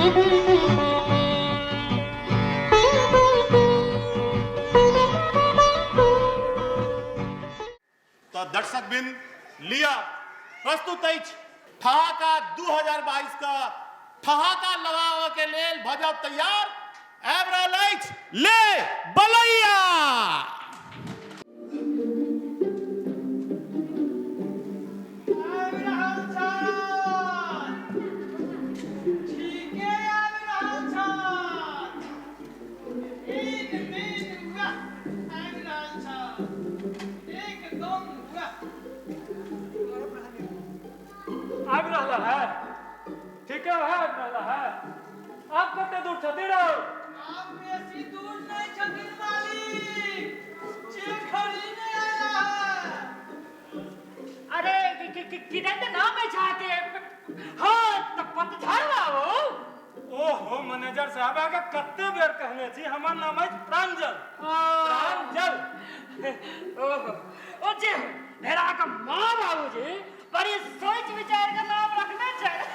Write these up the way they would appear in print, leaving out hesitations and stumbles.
तो दर्शक बिन लिया प्रस्तुत ठहाका 2022 का ठहाका लगावे के लेल भजब तैयार एवरा लाइट ले बलैया। आग रहा है ठीक है आप कते दूर छती रहो आप बेसी दूर नहीं छती मालिक जे खड़ी नहीं आया है। अरे किधर तो नाम है छाते हाँ तो पतझड़ आओ। ओहो मैनेजर साहब आगे कते बेर कहने छी हमार नाम है प्रांजल। ओहो ओ जे मेरा का मां बाबू जी बड़ी सोच विचार का नाम रखना चाहिए।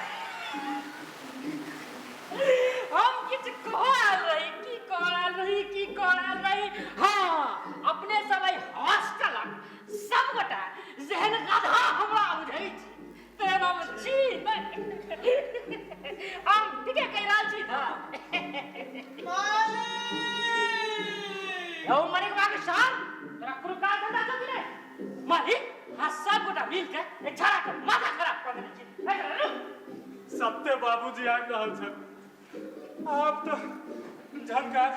हम किछ कहल रही हाँ अपने समय हॉस्टल सब गोटा जहन गाधा हमरा बुझै छी तेना हम छी हम ठीके कह रहल छी ना मालिक ओ मरे के साथ तोरा कुल का धंधा चल रे मालिक आ सब गोटा मिल के एक छाड़ा के माथा खराब कर देने छी। सत्य बाबूजी आग रहल छ आप तो झनकार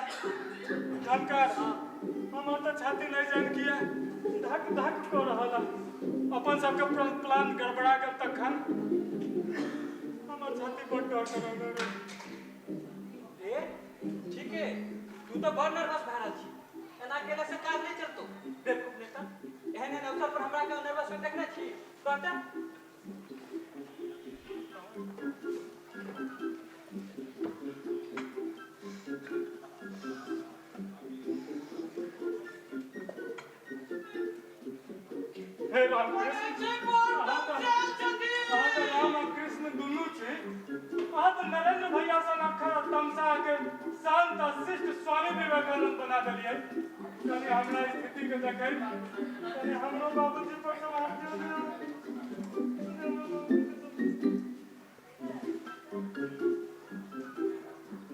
हमार तो छाती नहीं जान किया धक धक को रहला अपन सबके प्लान गड़बड़ा गल तखन हमार छाती पर डर रहल ए ठीक है तू तो बड़ नर्वस भा रहल छी एना केला से काज नहीं चलतो बेवकूफ नेता एहन अवसर पर हमरा के नर्वस होय देखने छी कहता हे रामकृष्ण दुनू छै अहाँ तो नरेंद्र भैया सन अखर तमसा के शांत शिष्ट स्वामी विवेकानंद बना देलिए कनी हमरा स्थिति के देखै कनी हमरो बाबूजी पर सवाल दियो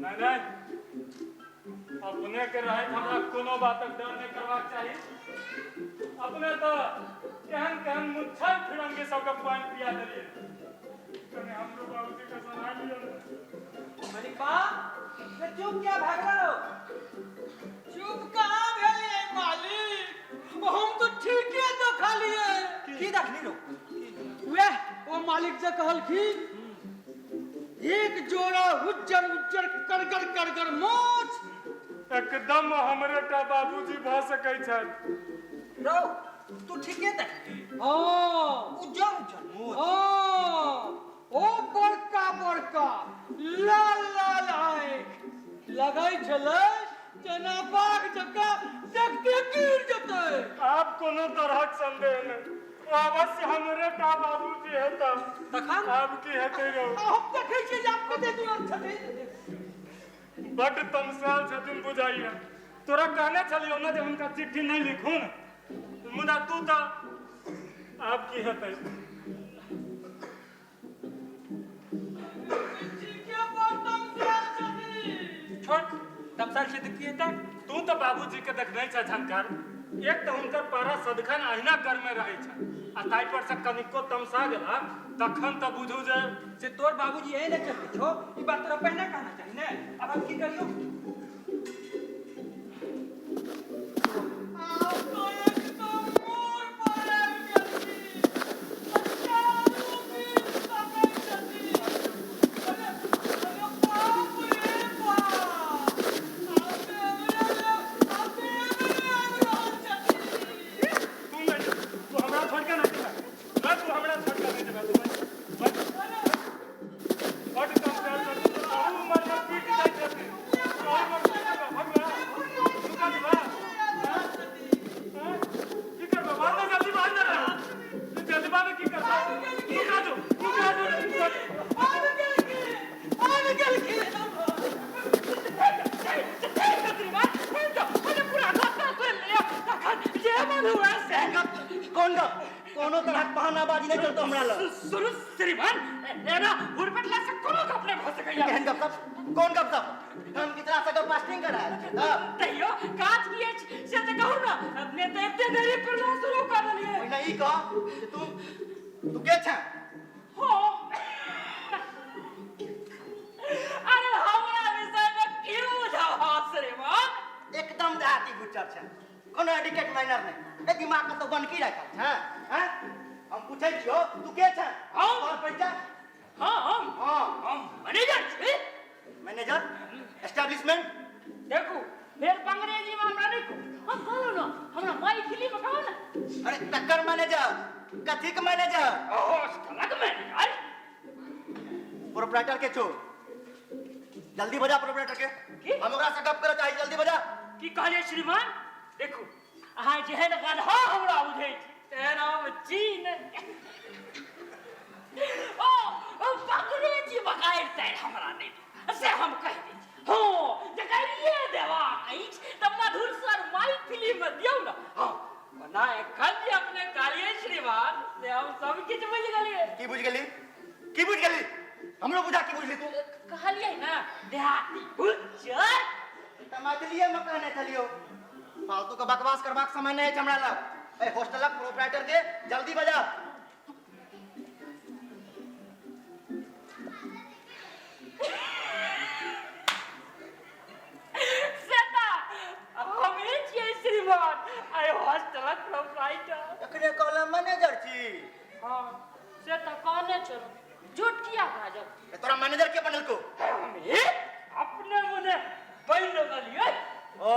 नहीं अपने के रहे हमरा कोनो बातक डर नहीं करबाक चाही अपने तो केहन मुच्छर फिरंगी सबके पानी पिया देलिए कने हमरो बाबूजी के सलाह लियो मणिपा ये चुप क्या भाग रहे हो चुप कहां भेलिए मालिक हम तो ठीक है तो खा लिए की देखली लो वे ओ मालिक जे कहल की एक जोड़ा उज्जर कर मोच एकदम हमरे टा बाबूजी भ सकै छै रो तू ठीक है देख हां उज्जर मोच हां ओ बड़का लाल आँख लगै छलै जेना बाघ जका देखते गिर जेतै। आप कोनो तरहक संदेह नहीं अवश्य हमरे टा बाबूजी हेता तखन आप की हेतै रो हम देखै छी जे आप कते दूर छथिन बड़ तमसाल छथिन बुझाइया तोरा कहने छलियो ना जे उनका चिट्ठी नहीं लिखू न मुदा तू तो आप की हेतै छोड़ तमसाल से देखिए तू तो बाबूजी के देखने छ झंकार एक तो उनकर पारा सदखन अहिना कर में रहे छ आ ताई पर से कनिको तमसा गेला तखन तो बुझू जे से तोर बाबूजी यही नहीं चलते छो ई बात तोरा पहले कहना चाहिए ने अब हम की करियो आप तो एकदम मोर पर आ गई अच्छा रूपी समय चली अरे बाप रे बाप आपे तू हमरा छोड़ के नहीं जा तू हमरा छोड़ के नहीं जा बट कम कर तू मत पीट जाए हमरा लग सुनो श्रीमान लेना हुरपटला से कोनो गप नहीं हो सकैया केहन गप सप कौन गप सप हम कितना से पास्टिंग करा हां तैयो काज किए से त कहू ना अपने तो एते देरी पड़ला शुरू कर लिए ओइना ई कह जे तू के छ हो अरे हमरा विषय में क्यों बुझाओ श्रीमान एकदम देहाती गुच्चर छ कोनो एडिकेट माइनर नहीं ए दिमाग में तो बनकी रखल छ हैं हम पूछै छियो तू के छ हम और पैसा हम मैनेजर छी मैनेजर एस्टैब्लिशमेंट देखो फिर अंग्रेजी में हमरा नहीं को हम कहलो ना हमरा मैथिली में कहो ना अरे टक्कर मैनेजर कथी के मैनेजर ओहो अलग मैनेजर प्रोप्राइटर के छो जल्दी बजा प्रोप्राइटर के की? हम ओकरा से गप करे चाहि जल्दी बजा की कहले श्रीमान देखो अहाँ जेहन गधा हमरा बुझै छी तेहन हम चीन ओ अंग्रेजी बकायर तैर हमरा नहीं से हम कह दै छी हो जकरिए देवा अछि त मधुर सर मैथिली में दियौ ना हां ना एखन जे अपने कहलिए श्रीमान से हम सब किछ बुझ गेलिए की बुझ गेली हमरो बुझा की बुझली तू कहलिए ना देहाती बुच्चर त मैथिलीए में कहने छलियो फालतू के बकवास करबाक समय नहीं है हमरा लग ए हॉस्टलक प्रोप्राइटर के जल्दी बजा सेता हमें छियै श्रीमान आइ हॉस्टलक प्रोप्राइटर एकरे कहला मैनेजर छी हां सेता कहने चलो झूठ किया भाजब ए तोरा मैनेजर के बनल को हमें अपने मुने बन गलिए ओ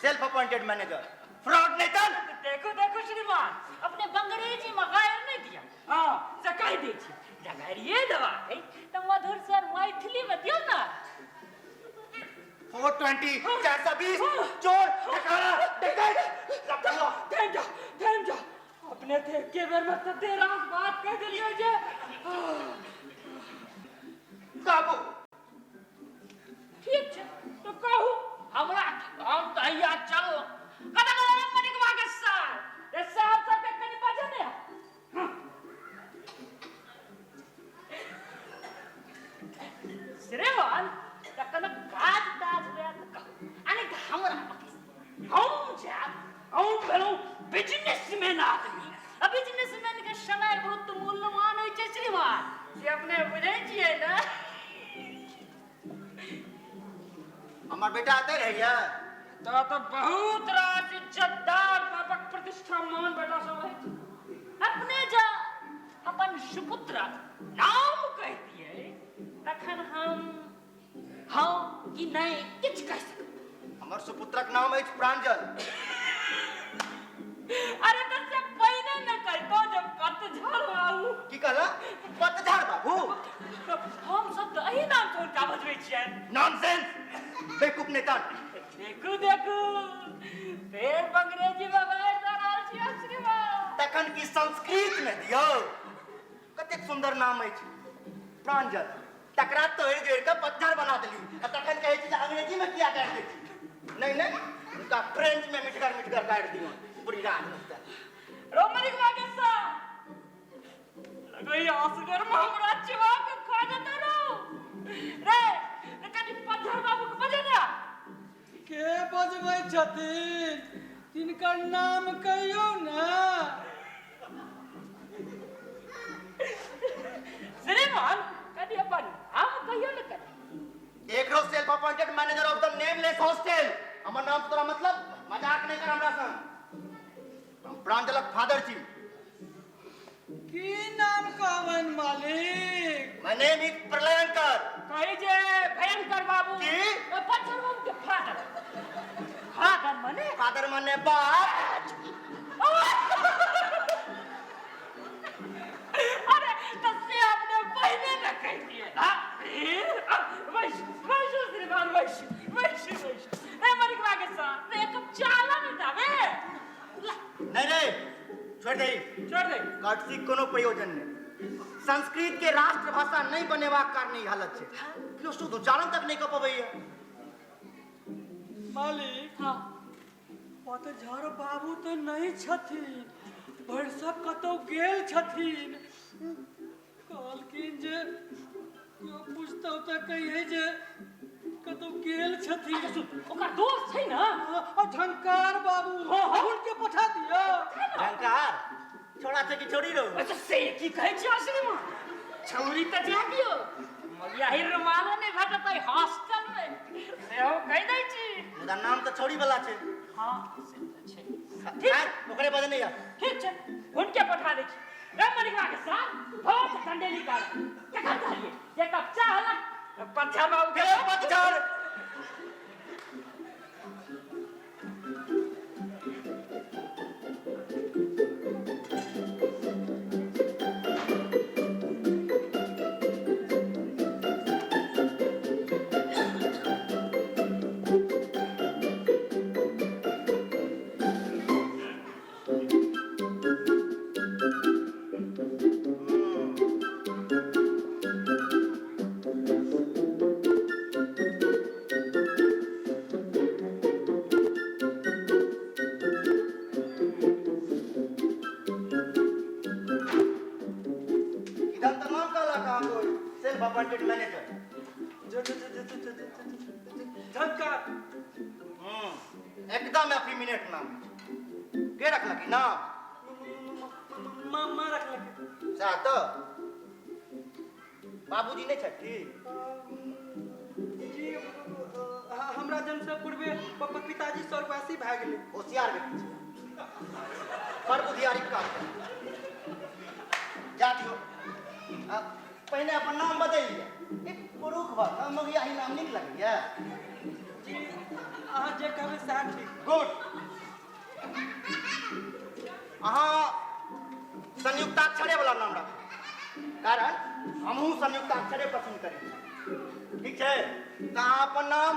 सेल्फ अपॉइंटेड मैनेजर फ्रॉड नहीं तन देखो देखो श्रीमान अपने अंग्रेजी में गायर नहीं दिया हां से कह दै छी जगरिए दवा है त मधुर सर मैथिली में दियो ना 420 420 चोर ठकारा डकैत सब चलो थैंक यू अपने थे के बेर में तो देर बात कह दिलियो जे काबू ठीक है तो कहू हमरा हम तहिया चल कदम मनिकवा के साथ ए साहब सब के कनी बजे ने श्रीमान तकन काज दाज रे अनि हमरा हम भेलो बिजनेसमैन आदमी अब बिजनेसमैन के समय बहुत मूल्यवान होय छै श्रीमान से अपने बुझै छियै ना हमार बेटा आते रहिया तो बहुत राज इज्जतदार बाबक प्रतिष्ठा मान बेटा सब है अपने जा अपन सुपुत्र नाम कह दिए तखन हम कि नहीं किछ कह सकब हमार सुपुत्रक नाम है प्रांजल अरे तो से पहले न कहतो जब पतझड़ आऊ की कहला पतझड़ बाबू हम सब तो एही नाम से उनका बजबै छियै नॉनसेंस बेवकूफ नेता देखू फेर अंग्रेजी में बाहर दराल छियै श्रीमान तखन की संस्कृत में दियो कतेक सुंदर नाम है प्रांजल तकरा तोड़ जोड़ के पत्थर बना देली तखन कहे छी अंग्रेजी में किया काट दै छी नहीं उनका फ्रेंच में मिटकर काट दियो पूरी रात रोमनिक वाके सा लगई असगर में हमरा चिवा के खा जते रो रे कनी पत्थर बाबू के बजे ना के बजबै छथिन तिनकर नाम कहियो ना श्रीमान कनी अपन हम कहियो न कर एक रोज self appointed manager of the nameless hostel हमर नाम तोरा मतलब मजाक नहीं कर हमरा संग हम प्रांजलक फादर छी की नाम कहबन मालिक माय नेम इज प्रलयंकर कहि जे भयंकर बाबू की? पत्थर बाबू के फादर फादर माने बाप अरे तो से आपने पहले न कह दिए ना वैश श्रीमान वैश ए मरिकवा के साथ एक कप चाला न दावे नहीं छोड़ दे कर्टसी कोनो प्रयोजन नहीं संस्कृत के राष्ट्र भाषा नहीं बनेबाक कारण ई हालत छै केओ शुद्ध उच्चारण तक नहीं क पबैया मालिक पतझड़ बाबू तो नहीं छथिन भरसा कतौ गेल छथिन कहलखिन जे केओ पूछतौ तऽ कहिए जे कतौ गेल छथिन ओकर दोस्त छै ना झंकार बाबू हुनके पठा दियौ झंकार छोड़ा छै कि छोड़ी रहो अच्छा से की कहै छी श्रीमान छौरी तऽ जा दियौ मगिया हिरमाला नहि भेटत हॉस्टल में से हम कहि दै छी मुदा नाम तऽ छोड़ी वाला छै हाँ से तऽ छै ओकरे बजे नहीं ठीक छै हुनके पठा दै छी रामनिका के साथ बहुत ठंडेली का कखन कहलिए एक कप चाह ला पछा बाबू के पत्थर appointed manager. झंकार एकदम एफिमिनेट नाम के रखला की नाम मां रखलक सा तो बाबूजी नहीं छथि जी हमरा जन्म से पूर्वे पिताजी स्वर्गवासी भए गेलै होशियार व्यक्ति छै पर बुद्धियारी काम करे जा दियो पहले अपन नाम बदलिए एक पुरुष बा हम यही नाम नीक लगैया जी अहाँ जे कहबै सएह ठीक गुड अहाँ संयुक्ताक्षरे वाला नाम रख कारण हमहू संयुक्ताक्षरे पसंद करी ठीक है तो अहाँ अपन नाम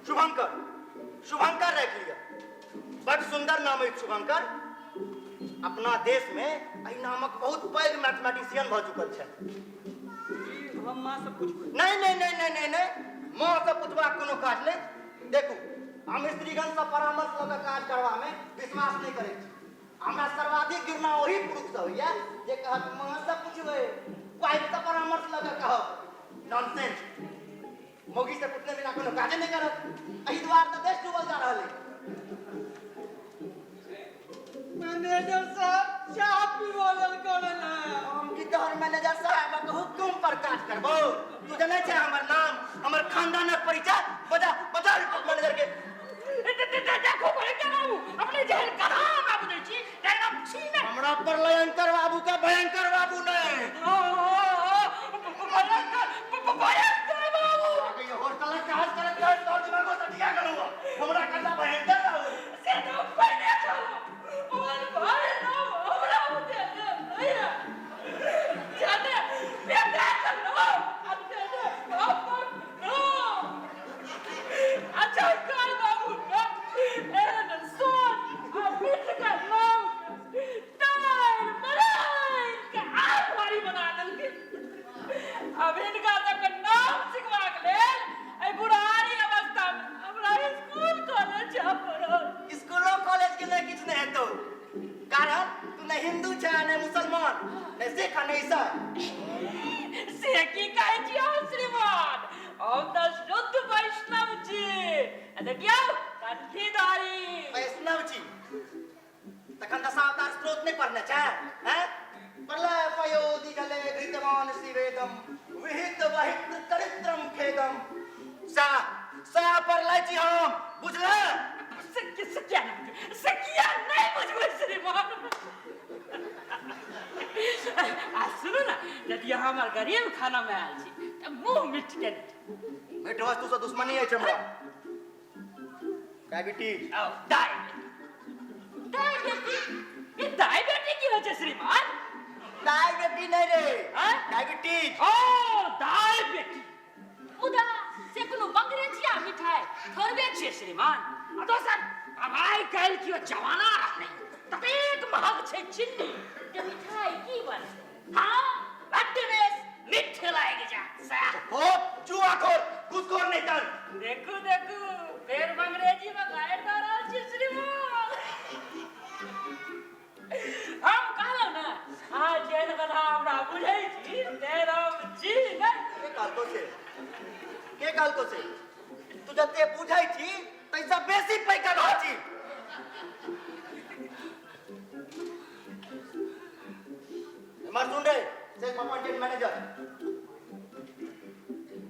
शुभंकर रख लिया बड़ सुंदर नाम है शुभंकर अपना देश में एहि नामक बहुत पैघ मैथमेटिशियन भ चुकल छै हम मां से पूछबै नहीं मां से पूछबा कोनो काज नहीं देखू हम स्त्रीगण से परामर्श लग काज करवा में विश्वास नहीं करे छी हमरा सर्वाधिक गिरना वही पुरुष से होइया जे कहत मां से पूछबै वाइफ से परामर्श लग कहब नॉनसेंस मोगी से पूछने बिना कोनो काज नहीं करत एहि द्वार त देश डूबल जा रहल है मैनेजर साहब चाह पीवल करेला हम की तोहर मैनेजर साहब के हुकुम पर काज करबो तू जाने छै हमर नाम हमर खानदानक परिचय बता रिपोर्ट मैनेजर के देखो भयंकर बाबू अपने जेहन कथा बाबू दै छी एकदम छीने हमरा पर भयंकर बाबू का भयंकर बाबू नहीं भयंकर बाबू आगे ये होटल का हाल करत है तो दिमाग को सटिया करो हमरा कहला भयंकर बाबू से तो पहले चलो और भाई ना हमरा होते भैया जाने बेटा चलो अब जाने पापा नो अच्छा कर बाबू ना एन सोन अमित का नाम तार मराई का आवारी बना दलके अब इनका तक नाम सिखवा के ले ए बुढ़ारी अवस्था में हमरा स्कूल कॉलेज जा पड़ो स्कूलों कॉलेज के लिए किछ नहीं है तो कारण तू न हिंदू छै न मुसलमान न सिख न ईसाई से की कहै छी हम श्रीमान हम त शुद्ध वैष्णव छी देखियो कंठीधारी वैष्णव छी तखन दशावतार स्त्रोत नहीं पढ़ने छै हैं प्रलय पयोधि जले घृतवान शिवेदम विहित वहित चरित्रम खेदम सा प्रलय छी हम बुझले सकिया नहीं बुझबै श्रीमान आ सुनो ना यदि हमार गरीब खाना में आयल छी त मुंह मिट के मीठ वस्तु से दुश्मनी है हमरा डायबिटीज आओ डायबिटीज की होय छै श्रीमान डायबिटीज नहीं रे हाँ? डायबिटीज ओ डायबिटीज उदा से कोनो अंग्रेजिया मिठाई थोड़बे छै श्रीमान आ दोसर अब आइ काल्हि कियो जवाना रहलै ततेक महग छै चिन्नी के मिठाई की बन हाँ बड्डेस मीठे लागे जा हो चुआखोर घुसखोर नहीं कर देखू फेर अंग्रेजी में गाय डाल छी श्रीमान कहलको से के कहलको से तू जते बुझाई छी तैसा बेसी पैका रहै छी मर सुन रे सेल्फ अपॉइंटेड मैनेजर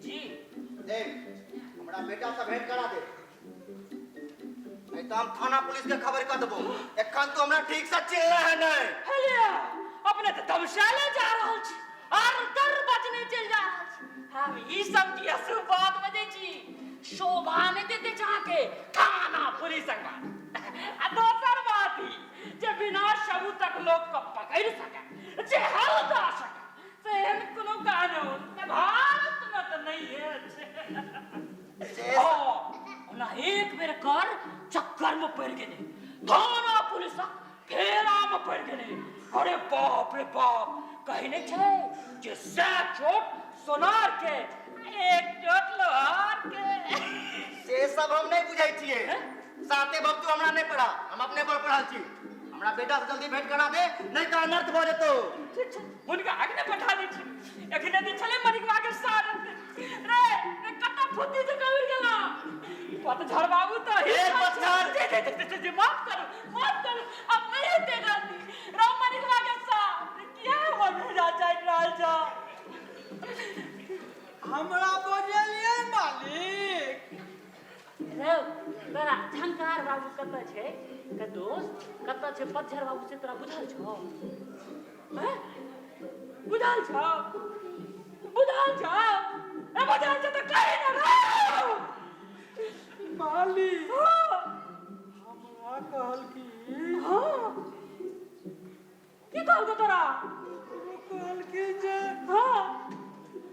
जी देख हमरा बेटा से भेंट करा दे नहीं तो हम थाना पुलिस के खबर कर देबो एखन तो हमरा ठीक से चिल्ला है नहीं हलिया अपने तो धमशाले जा रहल छी और दर बजने चल जा रहल छी हम ई सब की असु बात बजे छी शोभा ने देते जाके थाना पुलिस संग आ दोसर बात ही जे बिना सबूत तक लोग को पकड़ सके जे हल्का सके से हम कोनो कानून ते भारत में तो नहीं है ना एक बेर कर चक्कर में पड़ गए थाना पुलिस फेरा में पड़ गए अरे बाप रे बाप कहीं नहीं छे जे से चोट सोनार के एक चोट लोहार के से सब हम नहीं बुझाई छिए साथे भक्तु हमरा नहीं पढ़ा हम अपने पर पढ़ल छी हमरा बेटा से जल्दी भेंट करा दे नहीं तो अनर्थ भ जेतो उनका आगे पठा दी छी एखने दिन चले मरिकवा के साथ रे कट्टा फुद्दी से कवर गेला पतझड़ बाबू तो ए पतझड़ जे माफ करो अब नहीं होते गलती राम मरिकवा के साथ क्या मन जा जाए राजा हमरा बोझलिए मालिक रे तोरा झंकार बाबू कत छे के दोस्त कत छे पतझड़ बाबू से तोरा बुझल छौ हैं बुझल छौ ए बुझल छौ त कहि न रे मालिक हमरा कहल की हां की कहल को तोरा कहल की जे हां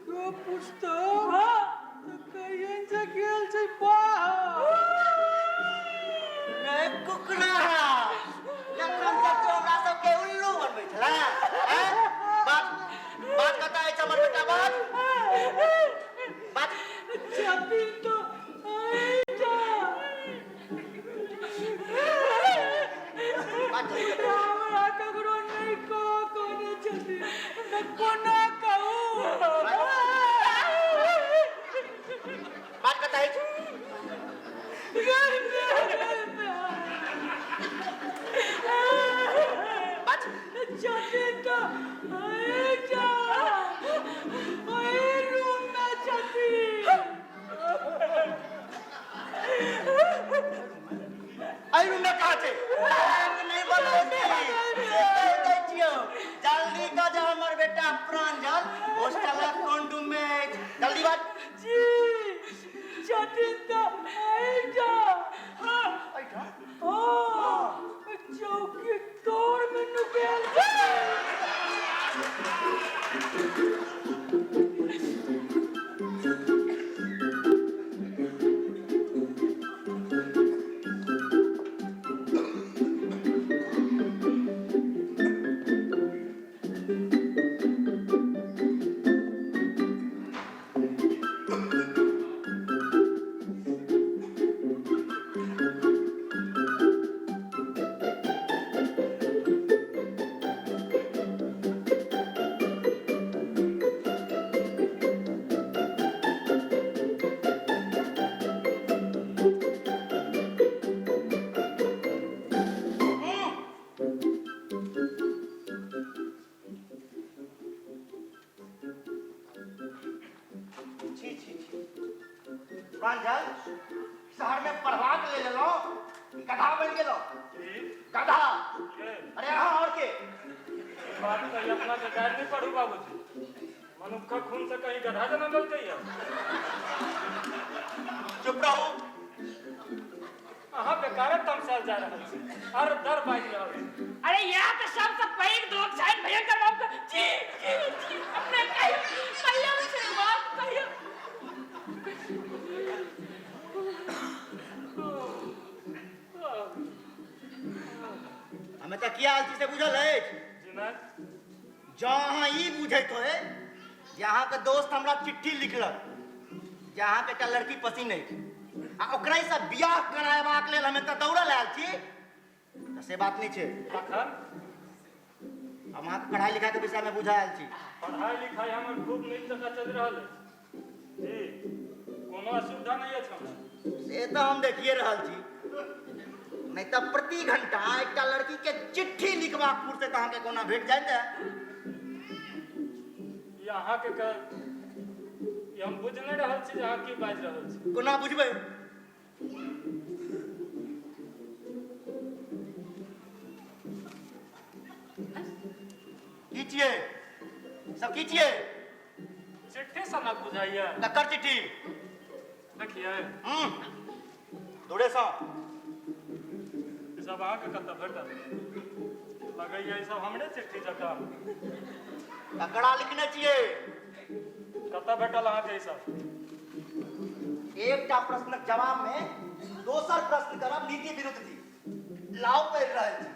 को पूछतो हां तो कहिए जे गेल छै बाहर नहीं कुकरा लखन तक तो हमरा सब के उल्लू बनबै छला हैं बात कता है हमर बेटा बात छाती तो आइटा बात हमरा ककरो नहीं को कोने छती न कोना कहू बात कता है बात छती तो आइटा ओए रूम में छती आई रूम में कहां छे नहीं बोलो कहै छियो जल्दी का जा हमर बेटा प्रांजल हॉस्टल कोंडूम में जल्दी बात जी छती तो आइटा आइठा चौकी तोड़ में नुकेल प्रांजल शहर में पढ़वा के ले लो गधा बन गेलो गधा अरे हां और के बात कहीं अपना जगाड़ नहीं पड़ू बाबूजी मनुष्य का खून से कहीं गधा जन्म लग गई चुप रहो अहाँ बेकार तमसाल जा रहा छी हर दर बाज रहा अरे यहाँ पे सबसे पहले दो साइड भयंकर बाप का जी अपने कहियो से बात कहियो हमें तो किया हाल से बुझल है जिनात जहाँ ई बुझैत होए जहाँ के दोस्त हमरा चिट्ठी लिखलक जहाँ के लड़की पसंद नहीं आ ओकरा से बियाह करायबाक लेल हमें तो दौड़ल आयल छी तो से बात नहीं छे तखन हम अहाँ पढ़ाई लिखाई के विषय में बुझा आयल छी पढ़ाई लिखाई हमर खूब नीक जगह चल रहा है जी कोनो असुविधा नहीं है हमरा से तो हम देखिए रहल छी नहीं तो प्रति घंटा एकटा लड़की के चिट्ठी लिखबा पुरते तो अहाँ के कोना भेट जाइत है ये अहाँ के ये हम बुझ नहीं रहल छी जे अहाँ की बाजि रहल छी कोना बुझबै की छियै सब की छियै चिट्ठी सनक बुझाइए ककर चिट्ठी देखिए दौड़े सा ई सब अहाँ के कतऽ भेटल लगैए ई सब हमरे चिट्ठी जकाँ ककरा लिखने छियै कतऽ भेटल अहाँ के ई सब एकटा प्रश्नक जवाब में दोसर प्रश्न करब नीति विरुद्ध थी लाभ पढ़ि रहल छी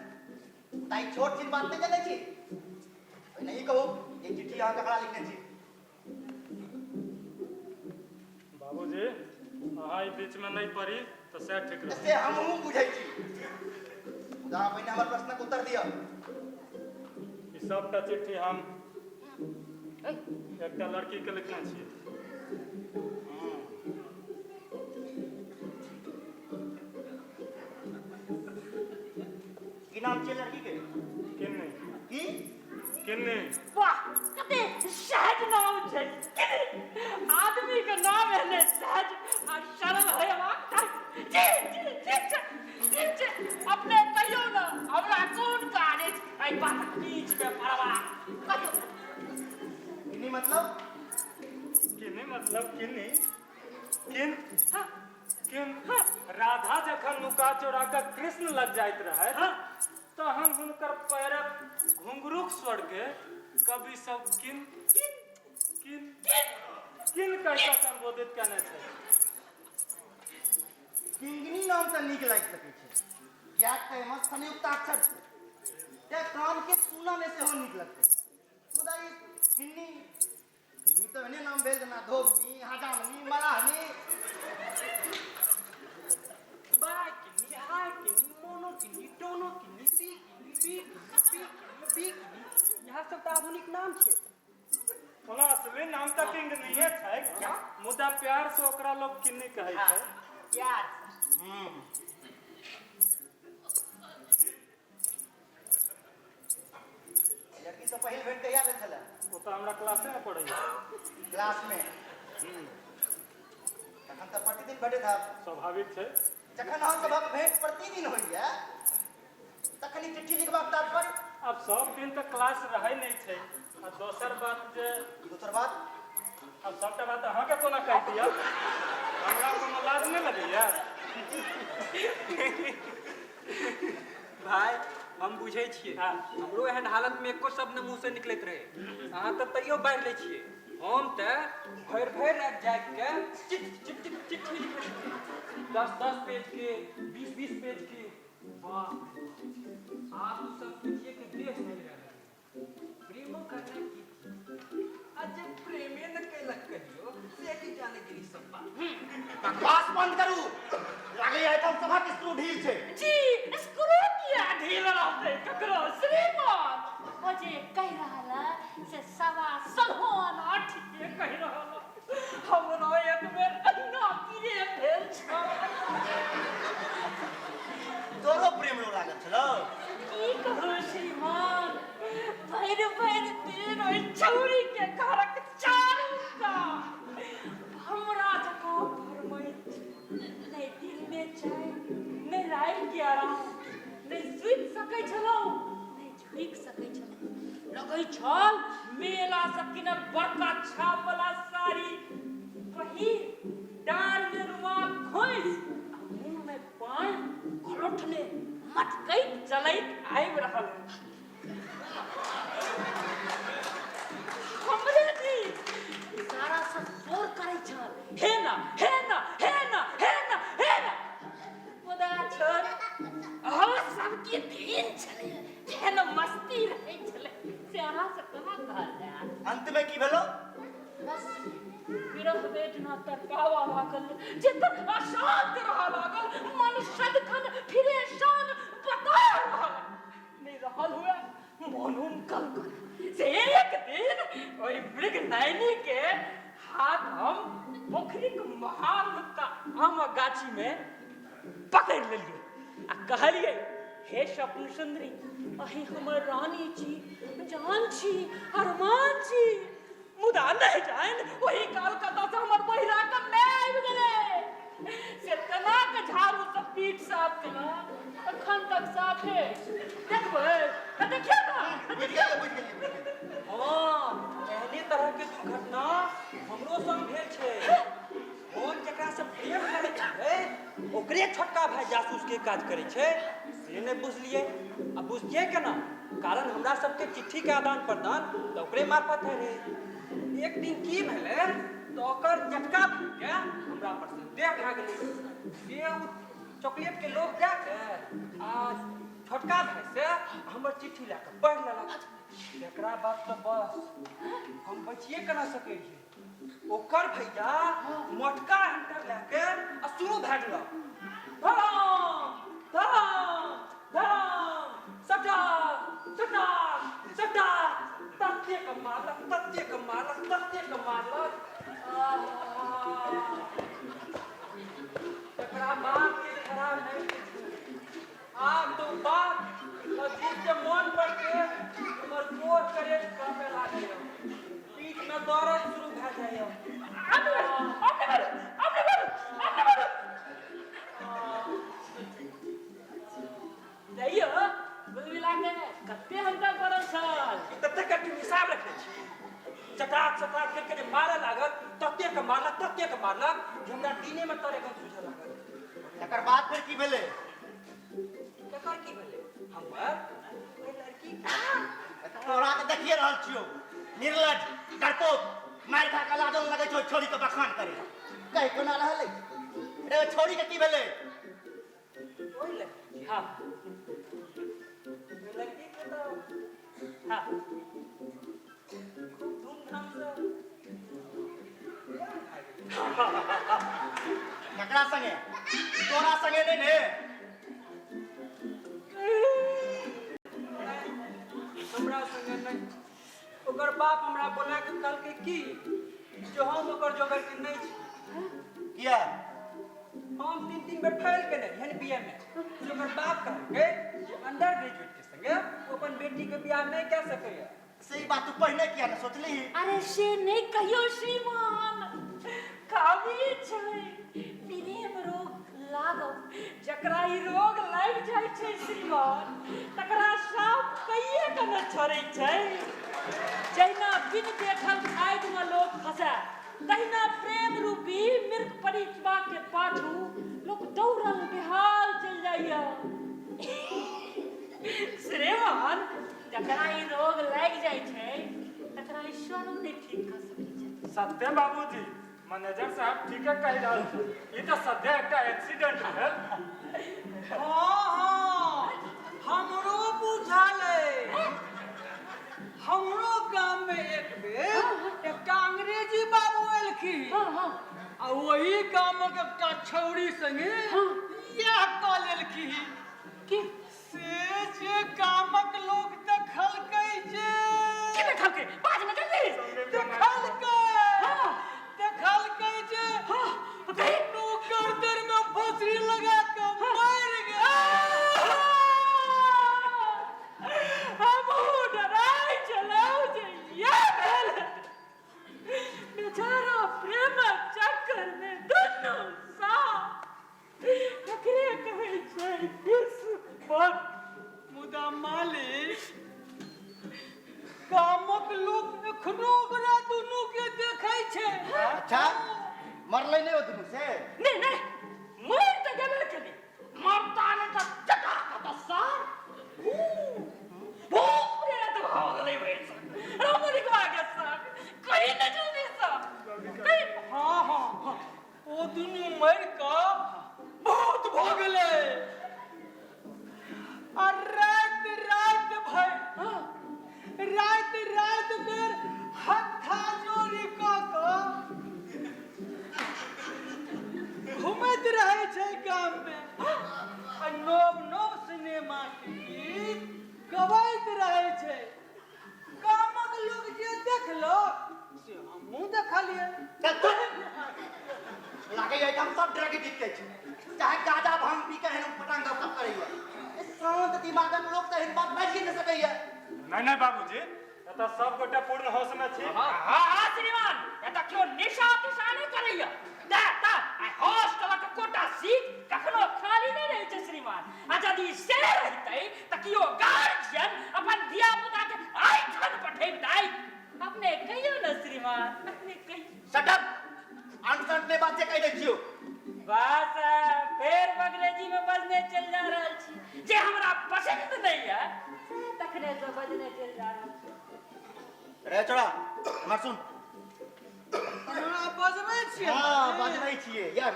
ताई छोट छिन बात नहीं जानै छी नहीं कहू ये चिट्ठी अहाँ ककरा लिखने छी बाबूजी अहाँ ई बीच में नहीं पढ़ी तो से ठीक रह से हमहूँ बुझै छी मुदा पहिने हमर प्रश्नक उत्तर दिअ ई सबटा चिट्ठी हम एकटा लड़की के लिखने छियै की नाम छियै लड़की के किन्नी की किन्नी वाह कते सहज नाम छै आदमी के नाम है सहज और शर्म है जी अपने कहियो ना हमरा कोन काजे आई बात बीच में पड़वा कहियो किन्नी मतलब किन्नी किन किन राधा जखन नुका चोरा के कृष्ण लग जाइत रहे तहन हुनकर पैरक घुंघरूक स्वर के कवि सब किन किन किन किन कैसा संबोधित करने छै किंगनी नाम से नीक लागि सकै छै कियाक तऽ एहिमे संयुक्त अक्षर छै तेँ कान के सुनऽ में सेहो नीक लगतै मुदा ई किन्नी तो एहने नाम भेल जेना धोबनी हजामनी मराहनी बाय किन्नी हाय किन्नी मोनो किन्नी टोनो किन्नी पी किन्नी पी यहाँ सब तो आधुनिक नाम छे ओना असली नाम तऽ किंगनीये छै मुदा प्यार से ओकरा लोग किन्नी कहै छै यार लड़की से पहिल भेंट कहिया भेल छलै वो तो हमरा क्लासे में पढ़ैया क्लास में तखन तऽ प्रतिदिन भेटैत हैब स्वाभाविक छै जखन अहाँ सभक भेंट प्रतिदिन होइए तखन ई चिट्ठी लिखबाक तात्पर्य अब सब दिन तक क्लास रहै नहीं छै आ दोसर बात जे दोसर बात अब सबटा बात अहाँ के कोना कहि दिया हमरा कोनो लाज नहीं लगैया भाई हम बुझे छिए हमरो एहन हालत में एको शब्द मुंह से निकलैत रहे अहाँ तऽ तैयो बाढ़ि लै छिए हम तऽ भरि रात जाग के चिट्ठी लिखै 10 पेज के 20 पेज के वाह आप सब सोचिए कि देश नहीं रह प्रेमो करना की आज जब प्रेमे न कैलक कहियो से की जाने गिरी सब बात बकवास बंद करू लागैए एहिठाम सभक स्क्रू ढील छै जी स्क्रू किया ढील रहते ककरो श्रीमान ओ जे कह रहला से सवा सलहोन ठीके कह रहला हमरो एक बेर अहिना गिरे भेल छ तोरो प्रेम रो लागल छलो की कहू श्रीमान भैर दिन ओइ छौरी के घरक चारू कात हमरा जकाँ फरमाइत नहीं दिल में चैन नहीं रात के आराम नहीं सुति सकै छलहुँ नहीं झुकि सकै छलहुँ लगै छल मेला से किनल बड़का छाप वाला साड़ी पहिर डाल में रुमाल खोइस मुंह में पान घोटने मटकैत चलैत आबि रहल हमरे जी सारा सब शोर करै छल हे ना मुदा छोड़ अहाँ सबके दिन छलै जेहन मस्ती रहै छलै से अहाँ से कहाँ कहल जाय अंत में की भेलो बस विरह वेदना तड़पावा लागल जे तक अशांत रहा लागल मन सदखन फिरे शान बता रहल नहीं रहल हुआ मन उनकल कर से एक दिन ओई मृग नैनी के हाथ हम पोखरी के महान का आम गाछी में पकड़ लेलिए आ कहलिए हे स्वप्न सुंदरी अही हमर रानी छी जान छी अरमान छी मुदा नहीं जान वही काल कता से हमर बहिरा के मैं आबि गेले से तना के झाड़ू से पीठ साफ केला अखन तक साफ है देखबै त देखिए ना बुझ गेलिए हाँ एहने तरह के दुर्घटना हमरो संग भेल छै फोन जकरा से प्रेम करै छै ओकरे छोटका भाई जासूस के काज करै छै से नहीं बुझलिए अब बुझिए केना कारण हमरा सबके चिट्ठी के आदान प्रदान तो ओकरे मार्फत है रे एक दिन की भेलै तो ओकर झटका के हमरा पर से देह भए गेलै से चॉकलेट के लोग जाके आ छोटका भाई से हमर चिट्ठी लेके पढ़ लेलक एकरा बाद तो बस हम बचिए केना सकै छी ओकर भैया मोटका हंटर लेके आ शुरू भए गेल धड़ाम धड़ाम धड़ाम सटा सटा सटा तत्ते के मारलक तत्ते के मारलक तत्ते के मारलक एकरा बात के खराब नहीं आग तो बात और जिसके मन पर के हमर जोर करे कांपे लागे पीठ में दर्द शुरू भ जाए जाइयो बुझला के कते हंता करल छल तत्ते के हिसाब रखने छी चटाक चटाक करके जे मारे लागल तत्ते के मारलक जे हमरा दीने में तरे गन सुझे लागल एकर बाद फिर की भेलै केकर की भेलै हमर कोई लड़की तोरा के देखिए रहल छियो निर्लज डरपोक मार खा के लाजन लगे छो छोरी के बखान करे कहि कोना रहलै रे छोरी के की भेलै कोई लड़की हां लड़की के तो हां खूब धूमधाम से ककरा संगे तोरा संगे नहीं ने हमरा संगे नहीं ओकर बाप हमरा बोला के कहलकै की जो हम ओकर जोगर के नहीं छी किया हम 3 बेर फेल केने हन बीए में ओकर बाप कहलकै जे अंडर ग्रेजुएट के संगे अपन बेटी के बियाह नहीं कह सकैया सही बात तू पहले किया ना सोचली अरे से नहीं कहियो श्रीमान कावी छै प्रेम रोग लागल जकरा ई रोग लाग जाइ छै श्रीमान तकरा साफ कइए के न छोड़ै छै जहिना बिन देखल आगि में लोग फंसे तहिना प्रेम रूपी मृग परिचवा के पाछू लोग दौड़ल बिहार चल जाइया श्रीमान जकरा ई रोग लाग जाइ छै तकरा ईश्वर नहीं ठीक कर सकै छै सत्य बाबूजी मैनेजर साहब ठीक है कह रहल छै ई तो सद्य एकटा एक्सीडेंट भेल हाँ हमरो बुझाले हमरो गांव में एक बेर एकटा अंग्रेजी बाबू एलखिन आ वही गांव के एकटा छौड़ी संगे यह कह लेलखिन कि से जे गामक लोग देखलकै जे की देखलकै बाज में जल्दी देखलकै जे दुनू गर्दन में फसरी लगा के मर गए हम डराई चलो जे ये भेल बेचारा प्रेम चक्कर में दुनू साथ ककरे कहै छै किस्मत मुदा मालिक गामक लोग एखनो ओकरा दुनू के देखै छै अच्छा मरलै नहीं वो दुनू से नहीं नहीं मर तो गेबे केली मरता ने तो चटा का सार भूख प्रेत भाव गले बैठ रामनी को आगे सर कहीं न जल्दी सर कहीं हाँ ओ दुनू मर के बहुत भ गेलै आ रात बेर हत्था चोरी क के घुमै देखा लिए चल तू लागे ये हम सब ड्रग एडिक्ट के छी चाहे गाजा भांग पी के हम पटांग कब करैया शांत दिमागक लोग त एहन बात बाजि न सकैया नहीं बाबूजी एतऽ सब गोटे पूर्ण होश में छी हाँ श्रीमान एतऽ क्यों निशा तिशा नहीं करैया हॉस्टल के कोटा सीट कखनो खाली नहीं रहे छै श्रीमान आ यदि से रहतै त कियो गार्जियन अपन धिया पुता के आइ खन पठेबतै अपने कहियो न श्रीमान अपने कहियो शट अप अनसन ने बात कह दै छियो बस फेर अंग्रेजी में बजने चल जा रहल छी जे हमरा पसंद नहीं है तखने से बजने चल जा रहल छी रे छोड़ा मत सुन हमरा बजबै छियै हां बजबै छियै यार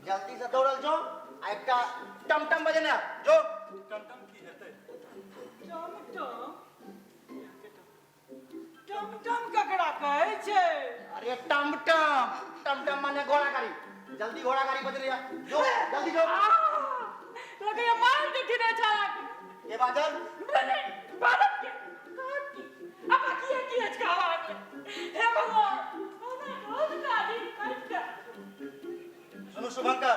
जल्दी से दौड़ल जो आ एकटा टमटम बजना जो टमटम की हेतै टमटम ककरा कहै छै अरे टमटम टमटम माने घोड़ा गाड़ी जल्दी घोड़ा गाड़ी बज रही है जो जल्दी जो लगे मार के गिरे छाया ये बादल बने बादल के काट की अब की है छावा के हे भगवान ओना रोज का दिन काट का सुनो शुभंकर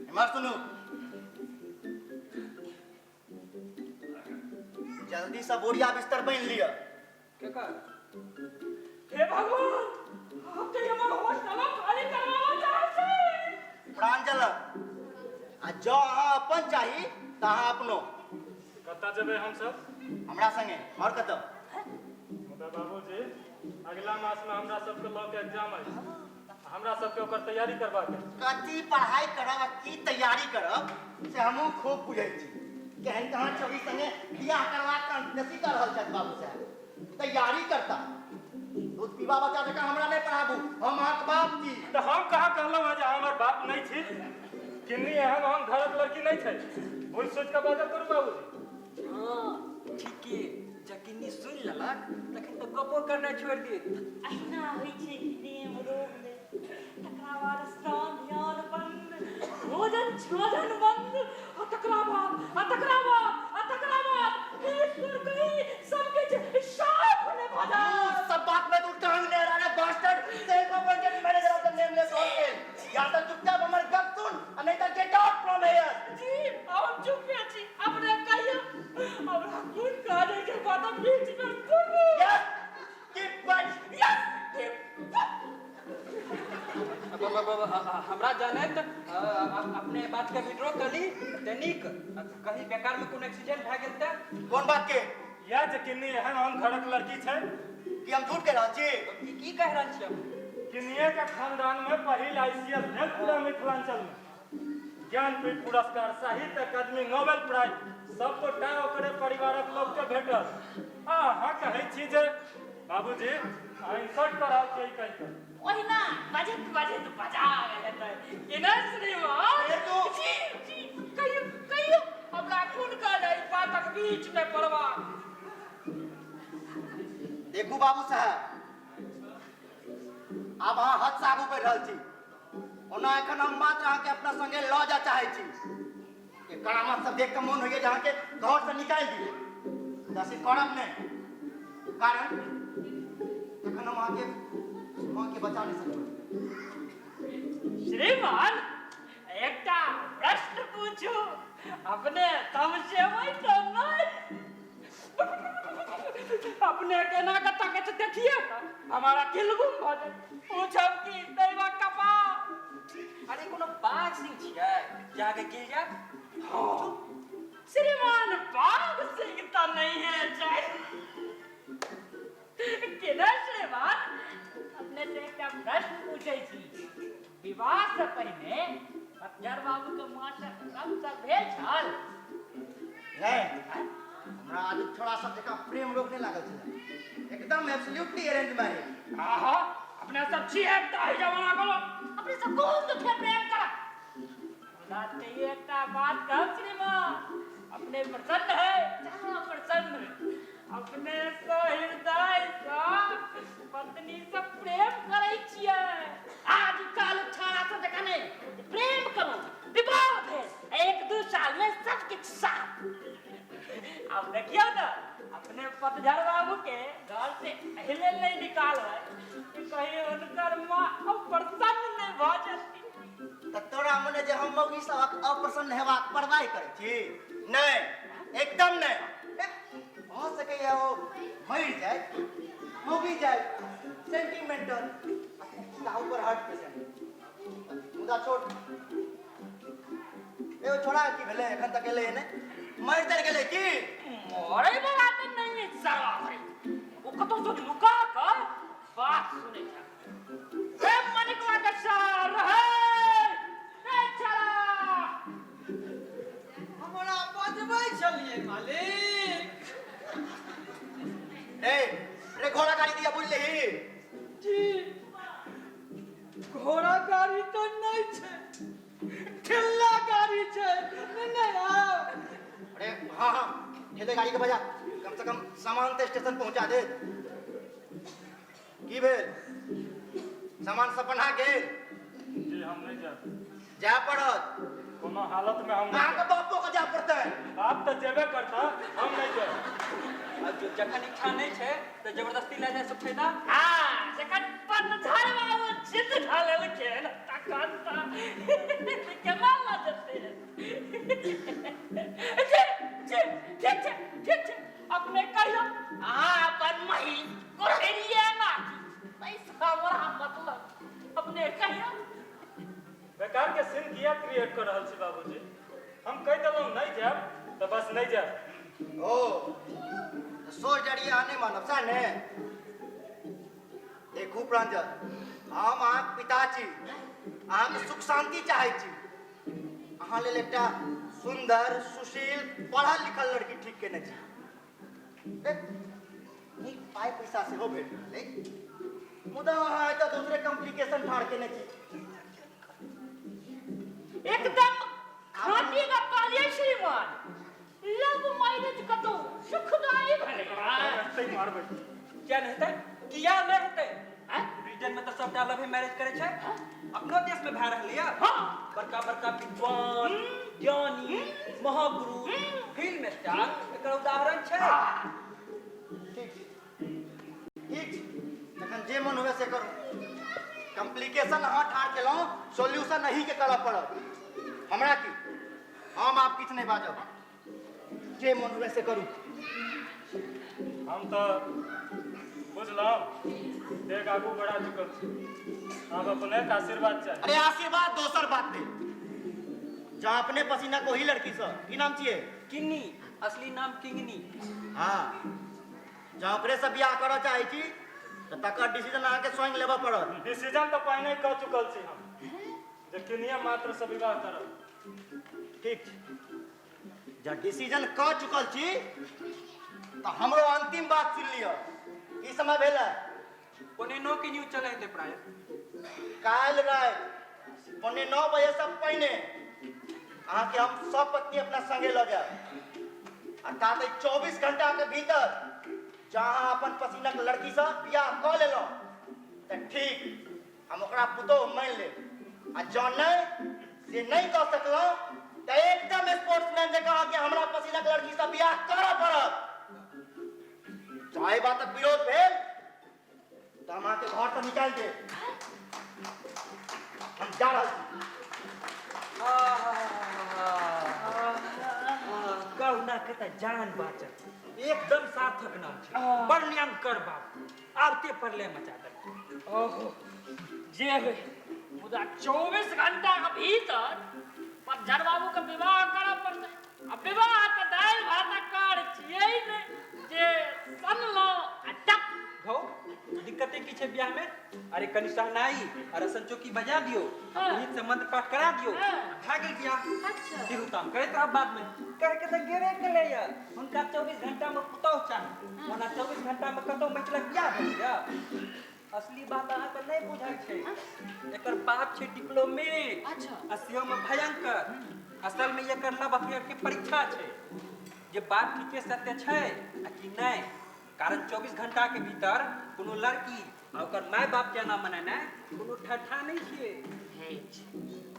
हिमार सुनो जल्दी से बोरिया बिस्तर पहन लिया केकर हे भगवान आप तो हमर हॉस्टल खाली करवावा चाहै छै प्रांजल आ जो अहाँ अपन चाही तहाँ अपनो कतऽ जेबै हम सब हमरा संगे और कतऽ मुदा बाबूजी अगला मास में हमरा सबके लॉ के एग्जाम है हमरा सबके ओकर तैयारी करबाक है कथी पढ़ाई करब आ की तैयारी करब से हमहूँ खूब बुझै छी केहन कहाँ छवि संगे बियाह करवा के नसी कर रहल छथि बाबू साहब तैयारी करता दूध पीबा बच्चा जकाँ हमरा नहीं पढ़ाबू हम अहाँके बाप छी तो हम कहाँ कहलहुँ है जे हमर बाप नहीं छी किन्नी एहन हम घरक लड़की नहीं छै भूल सोच के बात करू बाबूजी हां ठीके जकिनी सुन लेलक तखन तो गप्पो करना छोड़ देत अहिना होइ छै प्रेम रोग में तकरा बाद स्नान ध्यान बंद भोजन छाजन बंद और तकरा बाद ईश्वर कही सब कुछ साफ ने भजा सब बात में तू टांग ले रहा है बास्टर्ड सेल को project manager of the nameless hotel या तो चुपचाप हमर गप सुन और नहीं तो गेट आउट फ्रॉम हियर जी हम चुप छी अपने कहियो हमरा कुन काजे के बात बीच में कुन यस कीप क्वाइट यस हमरा जाने त अपने बात के विड्रॉ कर ली तनिक कहीं बेकार में कोन एक्सीडेंट भ गेल त कौन बात के या जे किन्नी एहन हम घरक लड़की छै कि हम झूठ कह रहल छी की कह रहल छी हम किन्निये के खानदान में पहिल आईसीएस भेल पूरा मिथिलांचल में ज्ञानपीठ पुरस्कार साहित्य अकादमी नोबेल प्राइज सब गोटा ओकरे परिवारक लोग के भेटल अहाँ कहै छी जे बाबूजी इंसल्ट कर रहल छी कहि के ओहिना बजत बजा गेलै केना श्रीमान ये तो जी कहियो हमरा कुन काजे इस बातक बीच में पड़वा देखू बाबू साहब अब अहाँ हद से आगू बढ़ रहल छी ओना एखन हम मात्र अहाँके अपना संगे लऽ जा चाहै छी ये करामत सब देख के मोन होइए जे अहाँके घर से निकालि दिए जैसे करब नहीं कारण एखन हम अहाँके बचा नहीं सकबै श्रीमान एकटा प्रश्न पूछू अपने समझेबै तो नहीं अपने केना के ताकत देखिए हमारा किलगुम भ जाए पूछब की दैवा कपा अरे कोनो बाघ सिंह छियै जाके गिर जा श्रीमान बाघ सिंह तो नहीं है चाहे केना श्रीमान अपने से एकटा प्रश्न पूछै छी विवाह से पहिने पतझर बाबू के मास्टर कब तक भेल छल नहीं हमरा आज थोड़ा सा जगह प्रेम रोकने लागल छलै एकदम एब्सोल्युटली अरेंज मैरिज आहा अपने सब छी एकटा ही जमाना करो अपने सब कौन तो थे प्रेम कर बात कहिए एकटा बात कह श्रीमान अपने प्रसन्न है जहां प्रसन्न अपने से हृदय से पत्नी से प्रेम करै छियै आज काल छाड़ा से देखने प्रेम करो विवाह भेल एक दो साल में सब कुछ साफ अब देखियो ना अपने पतझड़ बाबू के घर से हिले नहीं निकाल है कि कहीं उनकर माँ प्रसन्न नहीं भ जाती। तो तोरा मने जे हम मौगी सब अप्रसन्न हेबाक परवाह करै छी? नहीं, एकदम नहीं। हो सकैया वो मर जाए, मौगी जाए, सेंटिमेंटल, ता ऊपर हट पेशेंट मुदा छोड़। एगो छोड़ा की भेले एखन तक एले ने मर तर गेले की? मोरे बड़ा तो नहीं है सारा भाई। वो कतो तो लुका कर बात सुने जा। ए मनिकवा का सार है। ए चला। हमरा बजबै छलिए मालिक। रे घोड़ा गाड़ी दिया बुझ लेही? जी घोड़ा गाड़ी तो नहीं छे, ठेला गाड़ी छे। नहीं आओ। अरे हाँ, ठेले गाड़ी के बजा, कम से कम सामान तो स्टेशन पहुंचा दे। की भेल? सामान सब बना के जी हम नहीं जा जा पड़त। कोनो हालत में हम कहाँ के बापो को जा पड़ता है? बाप तो जेबे करता, हम नहीं जा। अब जो जखन इच्छा नहीं छे तो जबरदस्ती ले जाए सब फायदा। हाँ, जखन पतझड़ में वो जिद ढाले लगे ना ताकांता केना लजते हैं। ठीक अपने कहियो हाँ अपन मही कोहरिया ना पैसा हमरा मतलब अपने कहियो बेकार के सीन किया क्रिएट कर रहल छी बाबूजी। हम कह देलहुं नहीं जाब तो बस नहीं जाब। ओ सोच डरिए आने मानव सा ने देखू प्रांजल, हम अहाँक पिता छी, अहाँके सुख शांति चाहै छी। अहाँ लेल एकटा सुंदर सुशील पढ़ल लिखल लड़की ठीक केने छी। नीक पाइ पैसा सेहो भेट रहलै, मुदा अहाँ एतऽ दूसरे कॉम्प्लिकेशन ठाड़ केने छी। एकदम खाटी का कालिया श्रीमान लव मैरिज का तो सुखदाई भले ऐसे ही मारबै। क्या नहीं थे? किया नहीं होते? ब्रिटेन में तो सब लव मैरिज करे छे। अपनो देश में भा रहले या। हाँ। बड़का बड़का विद्वान, ज्ञानी, महागुरु, फिल्म स्टार एकर उदाहरण छे। ठीक तखन जे मन हुए से करू। कॉम्प्लिकेशन अहाँ ठाड़ केलहुँ, सॉल्यूशन नहीं के करऽ पड़त। हमरा की, हम आप किछु नहीं बाजब, जे मन हुए से करू। हम तो बुझलहुं देख आगू बढ़ा चुकल छी। अब अपने के आशीर्वाद चाहिए। अरे आशीर्वाद दोसर बात दे। जहाँ अपने पसीना को ही लड़की सँ की नाम छिए? किन्नी, असली नाम किंगनी। हाँ, जहाँ ओकरे से बियाह करऽ चाहै छी तऽ तकर डिसीजन अहाँके स्वयं लेबऽ पड़त। डिसीजन तो पहिने कह चुकल छी हम जे किनिया मात्र से विवाह करब। ठीक छै, जब डिसीजन कह चुकल छी तऽ हमरो अंतिम बात सुन लिअ। की समय भेल है? कोने नो के न्यूज चले थे प्राय। काल्हि राति 9:15 बजे से पहिने अहाँके हम सब पत्नी अपना संगे लऽ जायब। अर्थात 24 घंटा के भीतर जहाँ अपन पसीनक लड़की से बियाह कऽ लेलहुँ तऽ ठीक हम ओकरा पुतोह मानि लेब। आ जँ नहि से नहीं कऽ सकलहुँ तऽ एकदम स्पोर्ट्समैन जकाँ अहाँके हमरा पसीनक लड़की से बियाह करऽ पड़त। चाहे बातक विरोध भेल तऽ हम अहाँके घर से निकालि देब। हम जा रहल छी। कहना के त जान बाचत, एकदम सार्थक नाम छै। वर्ण्यंकर बाबू आबते परले मचा दे। ओहो जे है मुदा 24 घंटा के भीतर पतझड़ बाबू के विवाह करऽ पड़तै। अब विवाह तऽ दालि भात कर छियै ने जे सनलो आ टप घो दिक्कते की छै ब्याह में? अरे कनि सहनाई और असन चौकी बजा दियो, पुरोहित से मंत्र पाठ करा दियो, भा गेल ब्याह। अच्छा दिहु काम करैत अब बाद में कह के त गेरे गेले या। हुनका 24 घंटा में पुतौह चाही, ओना 24 घंटा में कतौ मैचलक ब्याह भेल या। असली बात अहाँ के नहीं बुझाई छै। एकर बाप छै डिप्लोमेट। अच्छा अस्सियों में भयंकर। असल में एकर लव अफेयर के परीक्षा छै जे बात ठीके सत्य छै आ कि नहीं। कारण 24 घंटा के भीतर कोनो लड़की आ ओकर माय बाप के नाम मनेना कोनो ठट्ठा नहीं छिए।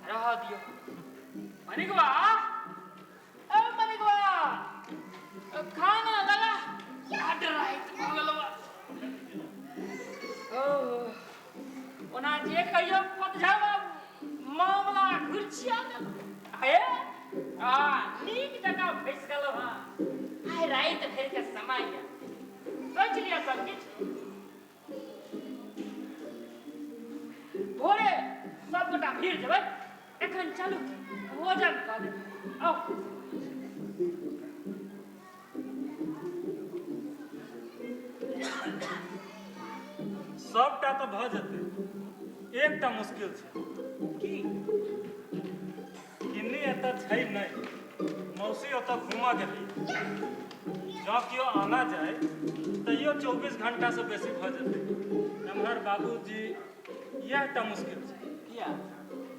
रह दियो मनिकवा। ए मनिकवा खाना लगा याद रात हो गेलवा। करबाक छै भोरे सबगोटा भीड़ जेबै एखन चलू भोजन कऽ लेबै आउ सबटा तऽ भऽ जेतै एकटा मुश्किल छै की किन्नी एतऽ छै नहि मौसी ओतऽ घूमऽ गेली जँ केओ आना जाए तैयो 24 घंटासँ बेसी भऽ जेतै एम्हर बाबूजी इएहटा मुश्किल छै किया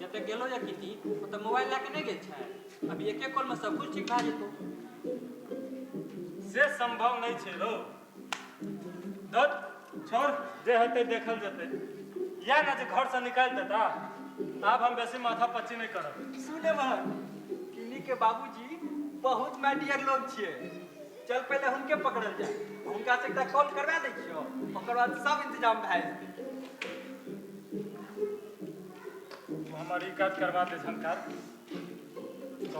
जतऽ गेलो या किटी ओतऽ मोबाइल लए के नहीं गेल छै अभी एके कॉल में सब कुछ ठीक भए जेतौ से संभव नहीं छै रो दद छोड़ जे हेतै देखल जेतै या ना जे घर से निकालि देता आब हम बेसी माथा पच्ची नहीं करब सुने महन किन्नी के बाबूजी बहुत मैडियर लोग छियै चल पहले हुनके पकड़ल जाए हुनका से एकटा कॉल करवा दै छियो ओकर बाद सब इंतजाम भए जेतै हमारी काज करवा दे झंकार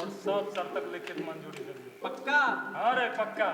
और सब शर्तक लिखित मंजूरी दे पक्का हाँ रे पक्का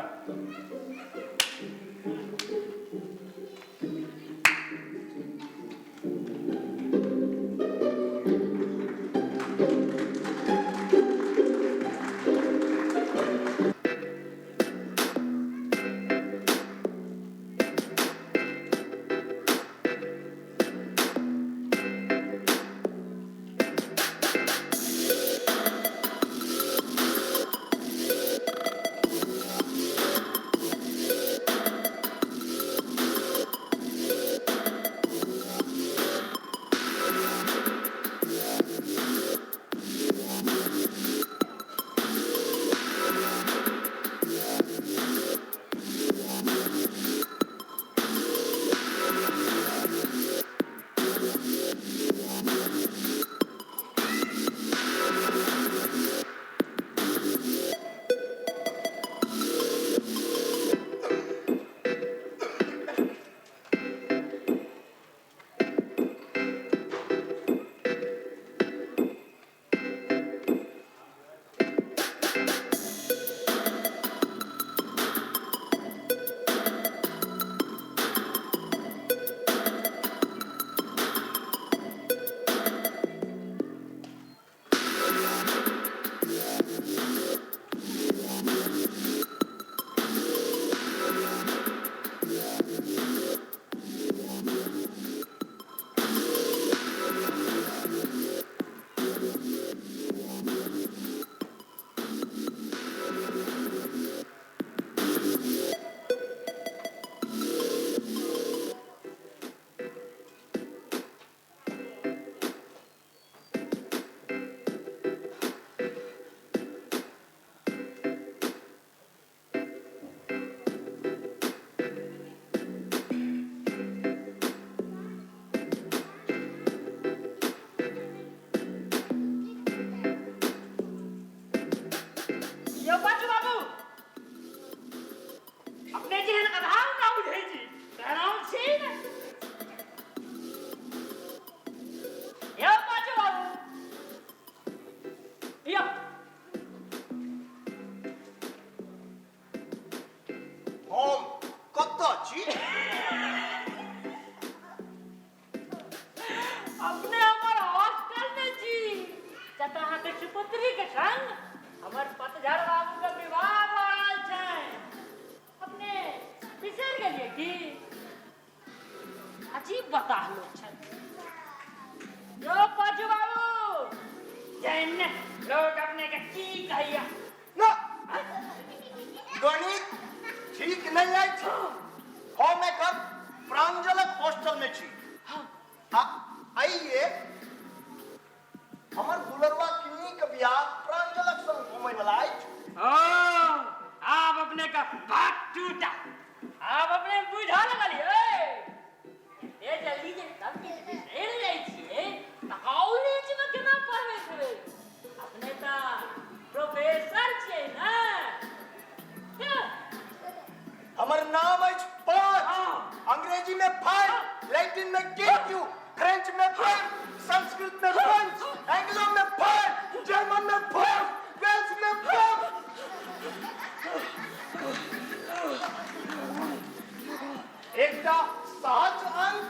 एकटा सहज अंक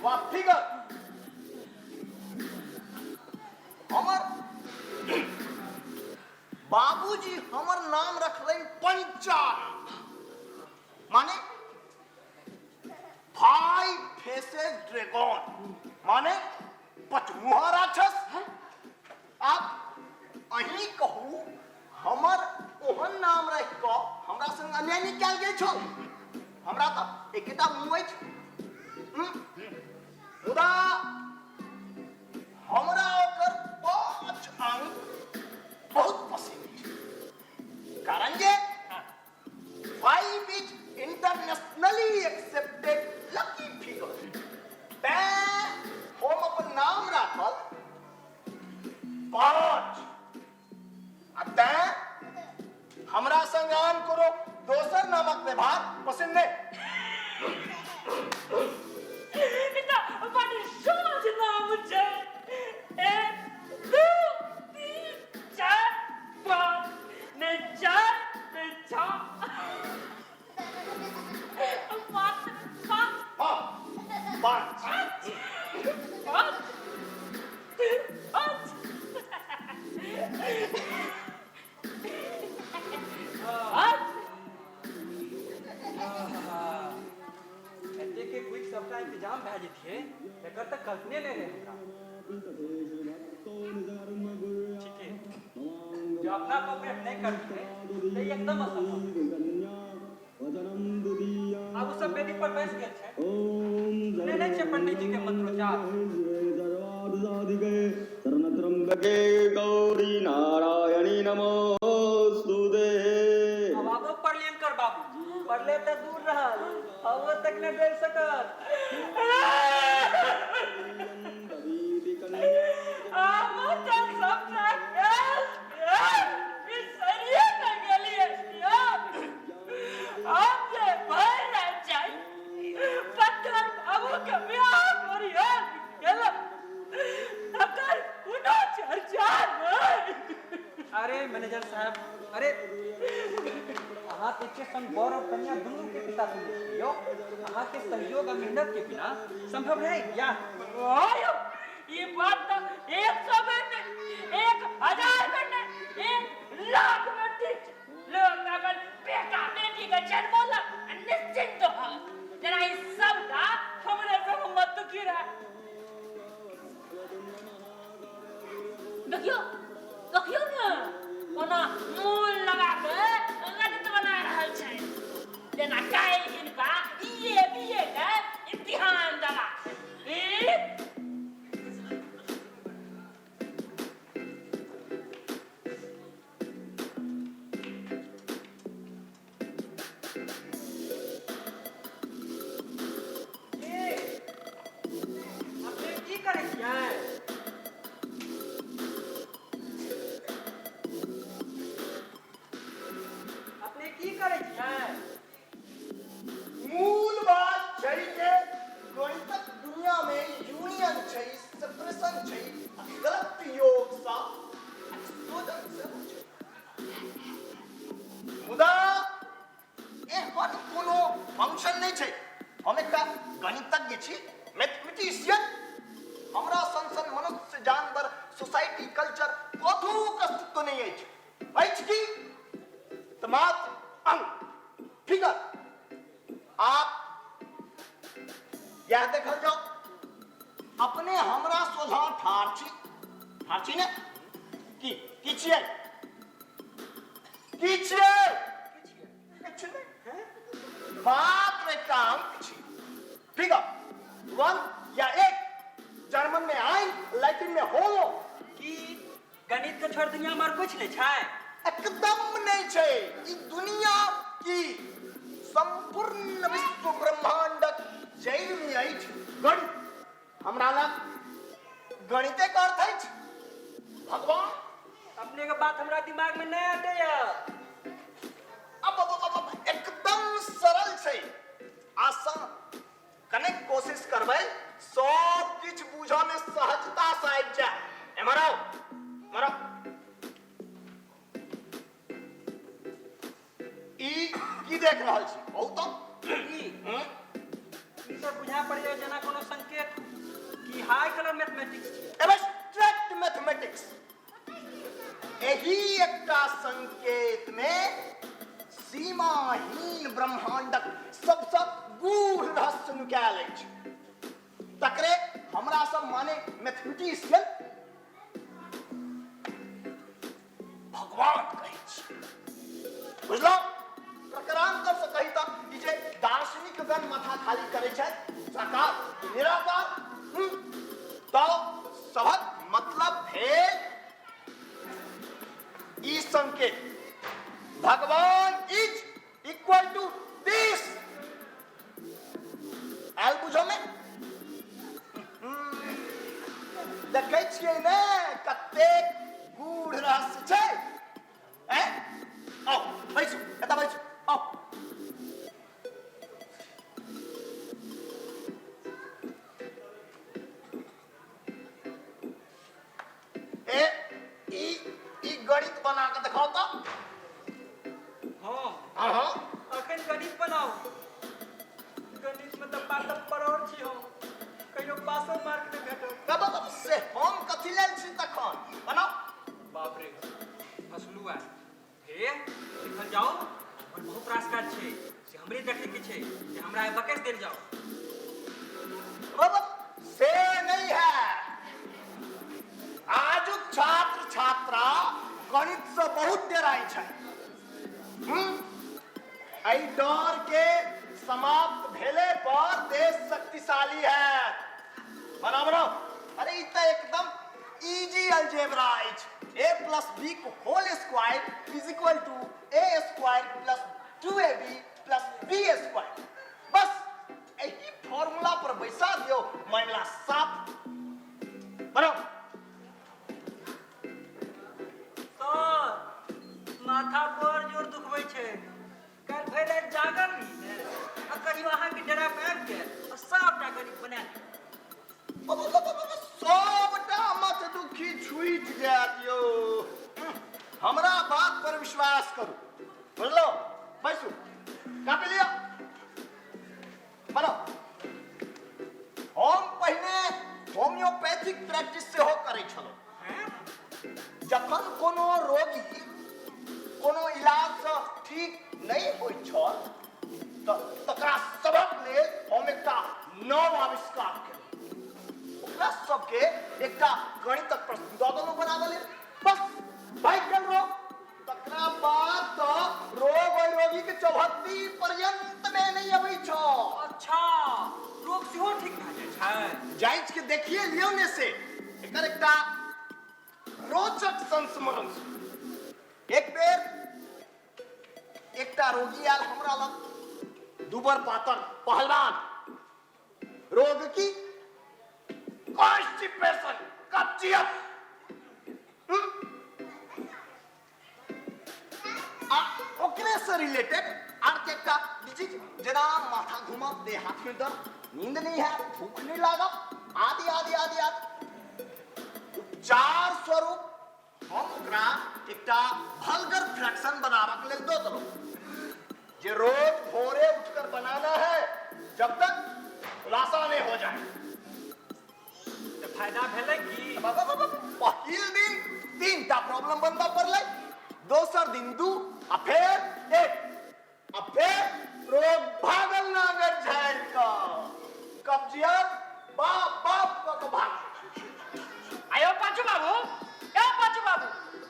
वा फिगर हमर बाबूजी हमर नाम रखलनि पंचाल माने फाइव फेसेस ड्रैगन माने पचमुहा राक्षस आप अही कहू हमर ओहन नाम रख कऽ हमरा संग अन्याय नहीं कयल गेल छौ हमरा तऽ एकेटा मुँह अछि मुदा हमरा ओकर 5 अंक बहुत पसंद अछि कारण जे 5 is internationally accepted lucky figure तैं हम अपन नाम राखल 5 तैं हमरा संग आन करो दोसर नामक व्यवहार पसंद नहीं इतना बड़ी सोच नाम छे 1 2 3 4 5 ने 4 ने 6 के क्विक सबका इंतजाम भए जेतिए एकर तक कल्पने नहीं रहे हमरा ठीक है जो अपना कोऑपरेट नहीं करते तो एकदम असंभव अब उस सब वेदी पर बैठ गए छे नहीं छे पंडित जी के मंत्रोच्चार शरणत्रंबके गौरी नारायणी नमोस्तुते अब आप पढ़लियन कर बाबू पढ़ले तो दूर रहल अब तक ने बोल सकत अरे मैनेजर साहब अरे अहाँ के संग बर और कन्या दोनों के पिता सुन लियो अहाँ के सहयोग और मेहनत के बिना संभव है क्या आयो ये बात तो 100 में नहीं 1000 में नहीं 1 लाख में ठीक लोग अगर बेटा बेटी का जन्म होला निश्चिंत हो जरा इस सब का हमरे सब मत की रहा देखियो ना ओना मूल लगा के गणित बना रहल छै जेना काल्हि हिनका ये बीए के इम्तिहान देला अपने की करे छियै की करे छियै मूल बात छै जे गणितक दुनिया में यूनियन छै सेपरेशन छै गलत योग सा एक्सप्लोजन से छै मुदा एहन कोनो फंक्शन नहीं छै हम एकटा गणितज्ञ छी मैथमेटिशियन हमरा सन मनुष्य जानवर सोसाइटी कल्चर कथुक अस्तित्व नहीं अछि कि मात्र अंक फिगर आप यह देखल जाओ अपने हमरा सोझा ठार छी ने की छियै मात्र एकटा अंक छी फिगर 1 या 1 जर्मन में आइन लैटिन में हो की गणित के छोड़ दुनिया में कुछ नहीं छै एकदम नहीं छै ई दुनिया की संपूर्ण विश्व ब्रह्मांड जैन अछि गणित हमरा लग गणित के अर्थ अछि भगवान अपने के बात हमरा दिमाग में नहीं आते अब एकदम सरल छै आसान कने कोशिश करबै सब किछ बुझा में सहजता से आबि जाए एमराओ मरो ई की देख रहल छी बहुत बुझा पड़िए जेना कोनो संकेत कि हाई कलर मैथमेटिक्स छियै। एब्स्ट्रैक्ट मैथमेटिक्स एही एकटा संकेत में सीमाहीन ब्रह्मांडक सबसँ गूढ़ रहस्य नुकायल अछि। तकरे हमरा सब माने मैथमेटिशियन भगवान कहै छी। बुझलौ? प्रकरांतर से कही तऽ ई जे दार्शनिक गण माथा खाली करै छथि साकार निराकार तऽ सबक मतलब भेल ई संकेत भगवान इज इक्वल टू दिस। आयल बुझो में? देखै छियै ने कतेक गूढ़ रहस्य छै। आओ बैसू, एतऽ बैसू, आओ। ई गणित बना के दिखाओ तो। हाँ अखन गणित बनाओ। गणित में तो पातक परोर छी हम, कहियो पासो मार्क नहीं भेटल। कब से हम कथी लेल छी तखन बनाओ। बाप रे हंसलू है हे लिखल जाओ और बहुत रास काज छै से हमरे देखे के छै जे हमरा ए बकेट देल जाओ। बाबा से नहीं है। आजुक छात्र छात्रा गणित से बहुत डराई छै। एहि डर के समाप्त भेले पर देश शक्तिशाली है। बनाओ। अरे ई तो एकदम इजी अलजेब्रा अछि। a plus b को whole square is equal to a square plus 2ab plus b square. बस यही फॉर्मूला पर बैसा दियो, मामला साफ। बनो। सर माथा बड़ जोर दुखबै छै। काल भरि राति जागल रही आ कहियो अहाँ के डेरा पे आबि गेल आ सबटा गणित बना दी। सबटा मत दुखी छूट जात यो। हमरा बात पर विश्वास करू। बुझलो? बैसू, कापी लिया, बनो। हम पहिने होम्योपैथिक प्रैक्टिस से हो करे छलो। जखन कोनो रोगी कोनो इलाज से ठीक नहीं होय छल तकरा सबक लेल हम एकटा नव आविष्कार केलहुँ। ओकरा सबके एकटा गणितक प्रश्न दऽ देलहुँ बनाबऽ लेल। बस भागि गेल रोग। तकरा बाद तऽ रोग ओहि रोगी के चौहद्दी पर्यंत में नहीं अबै छ। अच्छा रोग सेहो ठीक भए जाइ छै। जांच के देखिए लियो ने से एकर एकटा रोचक संस्मरण। एक बेर एकटा रोगी आयल हमरा लग, दुबर पातर पहलवान। रोग की कॉन्स्टिपेशन, कब्जियत। ओकरे से रिलेटेड आर एकटा डिजीज जेना माथा घूमब, देह हाथ में दर्द, नींद नहीं है, भूख नहीं लागब, आदि आदि आदि आदि। उपचार स्वरूप हम ओकरा एकटा वल्गर फ्रैक्शन बनाबक लेल दऽ देलहुँ जे रोज भोरे उठकर बनाना है जब तक खुलासा नहीं हो जाए। तो फायदा भेलै की? पहिल दिन 3टा प्रॉब्लम बनबा पड़लै, दोसर दिन 2 आ फेर 1 आ फेर रोग भागल नागर झाड़ि कऽ। कब्जियत बाप बाप कऽ के भाग। आयो पाचू बाबू,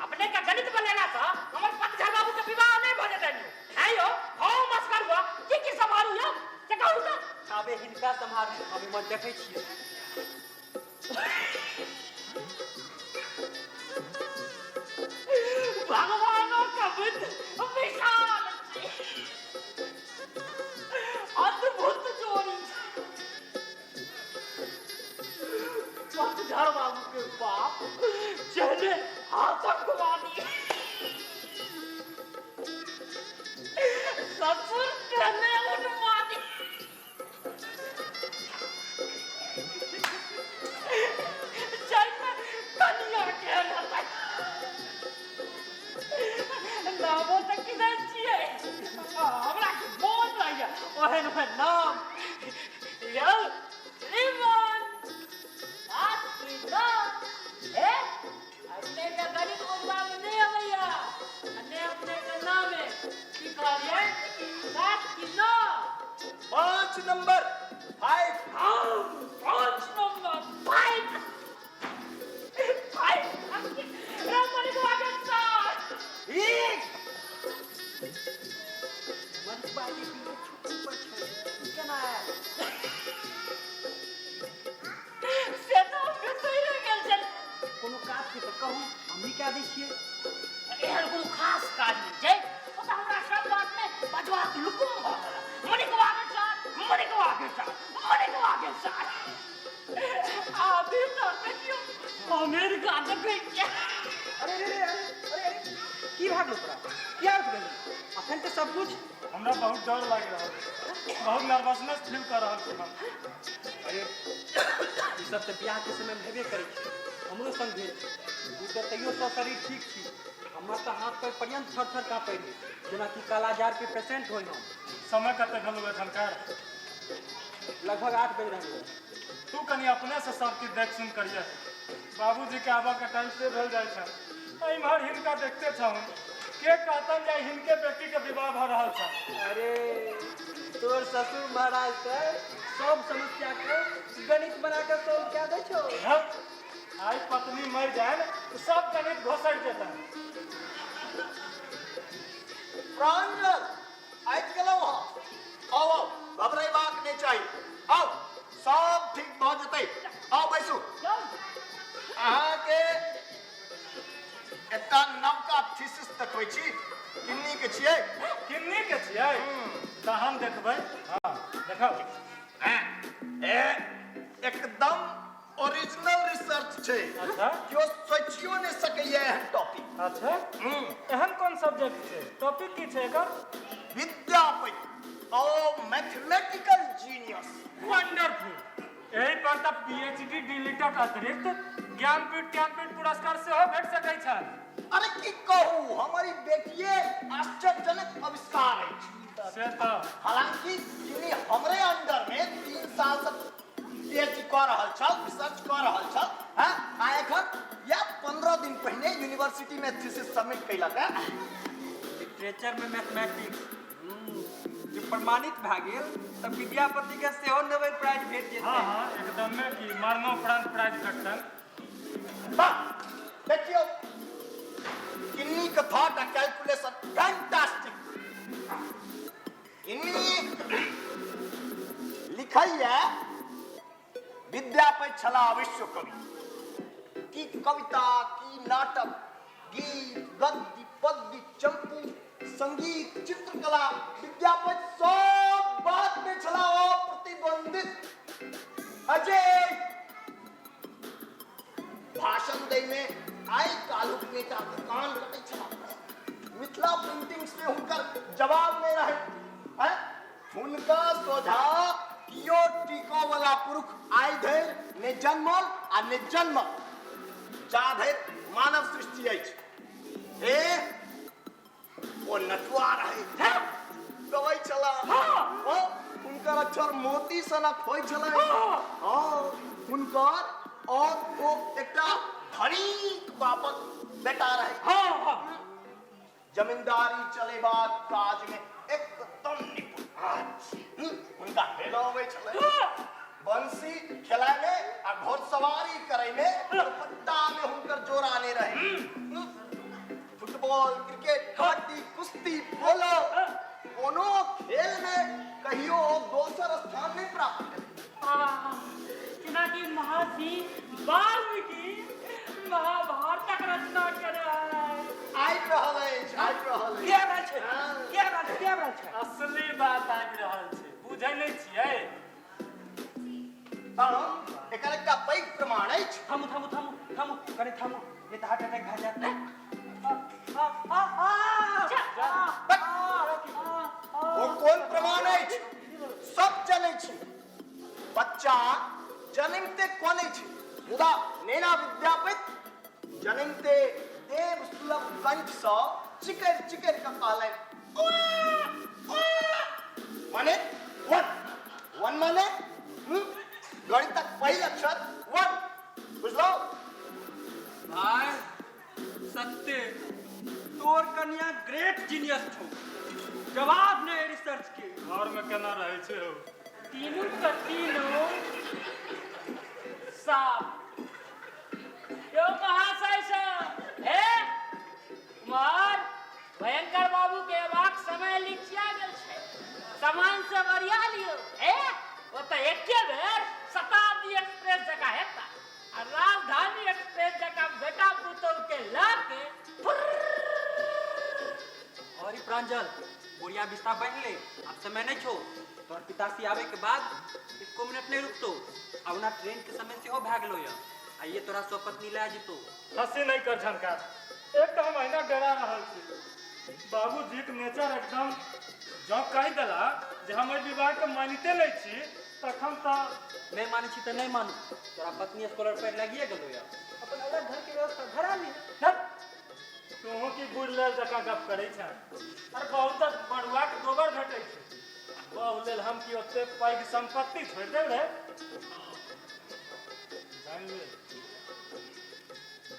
अपने का गणित बनेला था हमर पतझड़ बाबू के विवाह नहीं भ जेतै। आयो हम मस्कर हुआ की संभालू यो से कहू त। आबे हिनका संभाल हम मन देखै छियै। भगवानों का बुद्ध विशाल अद्भुत जोड़ी। पतझड़ बाबू के बाप चले आतंकवादी, ससुर कहने उन्मादी। जैसे कन्या के रहता नामो तक किधर छिए हमरा के बोल रही है ओहन नाम यो कोनो खास काज नहीं छै ओ त हमरा सब बात में बजवा लुकुम भ गेल मणिकवा के साथ आबे त देखियो अमेरिका देखे छै अरे की भागलो तोरा क्या हो गेल अखन तो सब कुछ हमरा बहुत डर लाग रहा है बहुत नर्वसनेस फील कर रहा हूं हम अरे ई सब तो ब्याह के समय में हेबे करै छै हमरो संग भेल तू तो तैयो सब शरीर ठीक छी हमर तो हाथ पैर पर्यंत थर कांपै छै जेना कि कालाजार के पेशेंट होई हम समय कते गलू एखन कर लगभग 8 बज रहल तू कनी अपने से सबके देख सुन करिए बाबूजी के आबा के टाइम से भेल जाय छै इमहर हिनका देखते छौ के कहतन जे हिनके बेटी के विवाह भ रहल छै अरे तोर ससुर महाराज से सब समस्या के गणित बना के सोल्व क्या दै छो आज पत्नी मर जाए तो सब गणित घोसट जेता प्रांजल आइ गेलौ आओ घबरेबाक नहीं चाहिए आओ सब ठीक भ जेतै आओ बैसू अहाँ के एकटा नवका थीसिस देखबै छी किन्नी के छियै किन्नी के छियै त हम देखबै हां देखाओ एकदम ओरिजिनल रिसर्च छै अच्छा केओ सोचियो नहीं सकैए एहन टॉपिक अच्छा एहन कोन सब्जेक्ट छै टॉपिक की छै एकर विद्यापति ओ मैथमेटिकल जीनियस वंडरफुल यही पर तब पीएचडी डिलीटक अतिरिक्त ज्ञानपीठ पुरस्कार सेहो भेट सकै छै अरे की कहू हमारी बेटिए आश्चर्यजनक आविष्कार है से तो हालांकि किन्नी हमरे अंडर में 3 साल तक पीएचडी कर रहल छल रिसर्च कर रहल छल हां आ एखन या 15 दिन पहले यूनिवर्सिटी में थीसिस सबमिट कैलक है लिटरेचर में मैथमेटिक्स जो प्रमाणित भ गेल तब विद्यापति के सेहो नोबेल प्राइज भेट जेतै हां एकदम में की मरणोपरांत प्राइज भेटतन वाह देखियो किन्नी का थॉट एंड कैलकुलेशन फैंटास्टिक किन्नी लिखैया विद्यापति छला विश्व कवि की कविता की नाटक गीत गद्य पद्य चंपू संगीत चित्रकला विद्यापति सब बात में छला प्रतिद्वंदित अजय भाषण दे में आई कालुक नेता दुकान कटे छला मिथिला प्रिंटिंग से हुनकर जवाब में रहे हैं हुनका सोझा कियो टीको वाला पुरुष आय धैर ने जन्मल आ ने जन्म जा धैर मानव सृष्टि अछि ए ओ नटुआ रहे कवै छला हां हुनकर अक्षर मोती सनक होय छला हां हुनकर और वो एकटा धनिक बापक बेटा रहे हां जमींदारी चलेबाक काज में एकदम निपुण उनका हेलावे छले बंसी खेलाय में आ घोड़सवारी करे में पत्ता में हुनकर जोराने रहे फुटबॉल क्रिकेट कबड्डी कुश्ती पोलो कोनो खेल में कहियो दोसर स्थान नहीं प्राप्त कि महर्षि वाल्मीकि महाभारतक रचना करे आइ रहल क्या बात है असली बात आबि रहल छै बुझै नै छियै एकर एकटा पैघ प्रमाण अछि थामू कने थामू ये तो हार्ट अटैक भ जात वो कोन प्रमाण अछि सब जनै छी बच्चा जन्मते कोने छी मुदा नैना विद्यापति जन्मते देव सुलभ कंठ सँ चिकर चिकर का कहलै माने वन माने गणित तक पहिल अक्षर वन बुझलो भाई सत्य तोर कन्या ग्रेट जीनियस छौ जवाब ने रिसर्च के घर में केना रहे छै हो तीनों का तीनों साफ यो महाशय साहब हे कुमार भयंकर बाबू के अबाक समय लिखिया गेल छै सामान से बढ़िया लियो हे वो तो एके बेर शताब्दी एक्सप्रेस जगह हेता आ राजधानी एक्सप्रेस जगह बेटा पुतौ के लाके प्रांजल बुढ़िया बिस्ता बांध ले, अब समय नहीं छो। तोर पिताश्री आवे के बाद एको मिनट नहीं रुकतो। अब ना ट्रेन के समय से हो भाग लो या आइए तोरा सो पत्नी ले जितो। हंसी नहीं कर झनकार, एक तो हम महीना डरा रहल छी। बाबूजी के नेचर एकदम जो कह दिला जे हम विवाह के मानते नहीं छी, तखन तो नहीं माने छी तो नहीं मानू। तोरा पत्नी स्कॉलर पर लगिए गेलो या अपन अलग घर के व्यवस्था धरा ली। तू की बुढ़ लेल जका गप करे छ। अरे बहुत बड़ुआ के गोबर भेटै छै, बहु लेल हम की ओते पैघ संपत्ति छोड़ देब रे। जान ले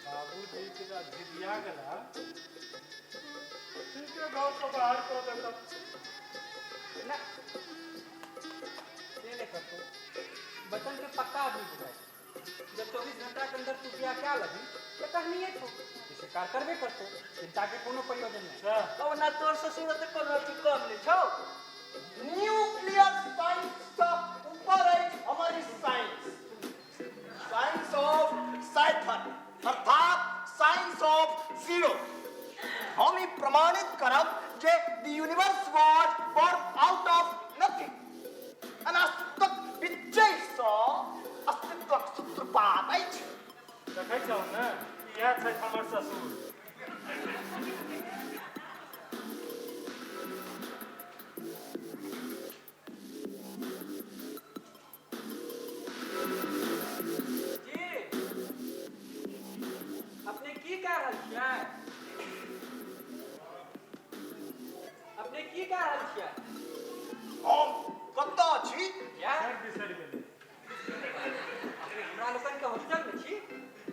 बाबूजी के जा जिदिया गेला, ठीक है गांव से बाहर कर देता ना ये नहीं करतो। बचन के पक्का आदमी बुझाए। जब 24 घंटा के अंदर तू क्या क्या लगी तो कहनी है छो शिकार करबे करतो। चिंता के कोनो प्रयोजन नहीं। अब ना तोर ससुर तो कोनो तू कम नहीं छौ। न्यूक्लियर साइंस का ऊपर है हमारी साइंस, साइंस ऑफ साइफर अर्थात साइंस ऑफ जीरो। हम ही प्रमाणित करब जे the universe was born out of nothing. अनास्तिक विजय सँ अस्तित्वक सूत्रपात अछि। देखै छौ ने, यह छै हमर ससुर। जी अपने की कह रहल छियै? अपने की कह रहल छियै? हम कतऽ छी? क्या सर बिसरि गेलै। अपने हमरा लोकन के हॉस्टल में छी।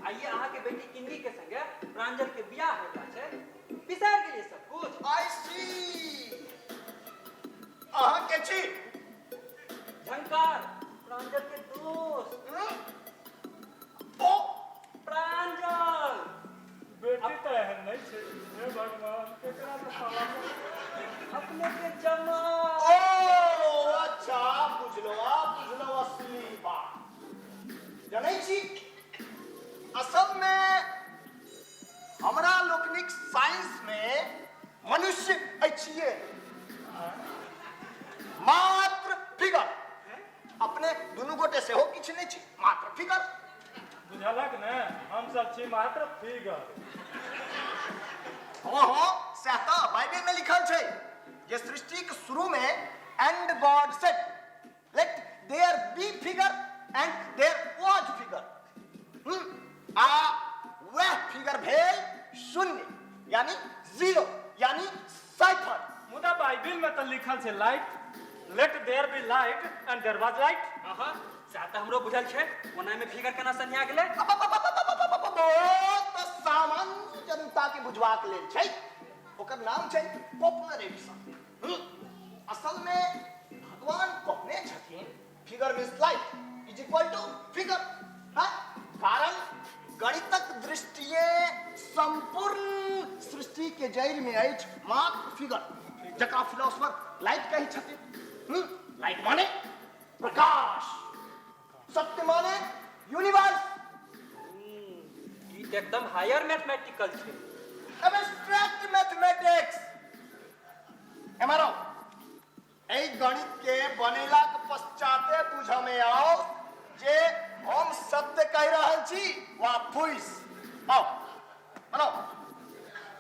आइए अहाँ के बेटी किन्नी के संगे प्रांजल के बियाह होता छै, बिसर गेलिए सब कुछ। आई सी अहाँ के छी? झंकार प्रांजल के दोस्त। ओ प्रांजल बेटी तो एहन नहीं छै। हे भगवान, केकरा से पाला अपने के जमा। ओ अच्छा बुझलो असली बात। जानै छी असल में हमरा लोकनिक साइंस में मनुष्य छिए मात्र फिगर। अपने दुनू गोटे से हो किछ नहीं छी, मात्र फिगर। बुझलक ने, हम सब छी मात्र फिगर। हाँ सह तो बाइबल में लिखल छै जे सृष्टि के शुरू में and God said let there be figure and there was figure. आ वह फिगर भेल शून्य यानी जीरो यानी साइफर। मुदा बाइबिल में तो लिखल छै light, let there be light and there was light. आहा साता हमरो बुझल छै, ओना में फिगर केना सन्या गेलै? तो सामान्य जनता के बुझबाक लेल छै। ओकर नाम छै पॉपुलरिज्म। असल में भगवान कहने छथिन figure means life is equal to figure. हाँ कारण गणितक दृष्टिए संपूर्ण सृष्टि के जड़ में अछि मात्र फिगर, जकरा फिलोसोफर लाइट कहै छथिन। लाइट माने प्रकाश, सत्य माने यूनिवर्स। ई त एकदम हायर मैथमेटिकल छै। Abstract mathematics. एमरो एहि गणित के बनेला के पश्चाते बुझ में आओ जे हम सत्य कह रहल छी वा फुइस। आओ बनाओ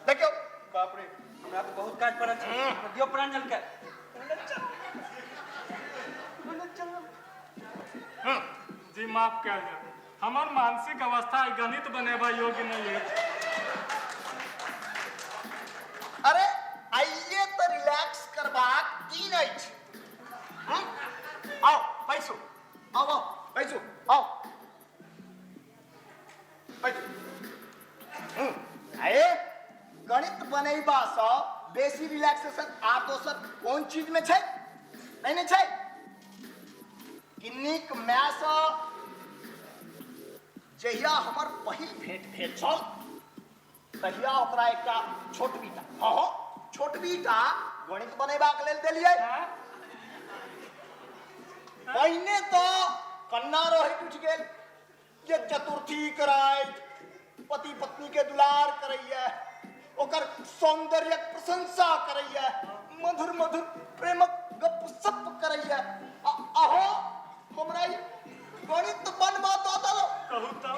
देखियो। बाप रे हमरा तो बहुत काज पड़ल छै। दियो प्रांजल के। जी माफ कर दे, हमर मानसिक अवस्था ई गणित बनेबा योग्य नहीं है। अरे आइए तो रिलैक्स करबाक दिन अछि। आओ बैसो, आओ बैसो, आओ बैसो। आए गणित बनेबा सँ बेसी रिलैक्सेशन आ दोसर कोन चीज में छै? नहीं छै। किन्नीक माय सँ जहिया हमर पहिल भेंट भेल छल तहिया ओकरा एकटा छोट बेटा, हाँ छोट बेटा गणित बनेबाक लेल देलियै। पहिने तो कन्ना रोहित उठ गेल जे चतुर्थी कराइत पति पत्नी के दुलार करैया। ओकर सौंदर्यक प्रशंसा करैया, मधुर मधुर प्रेमक गपसप करैया। अहो हमरा ई गणित बनवा दो दलो। कहू तो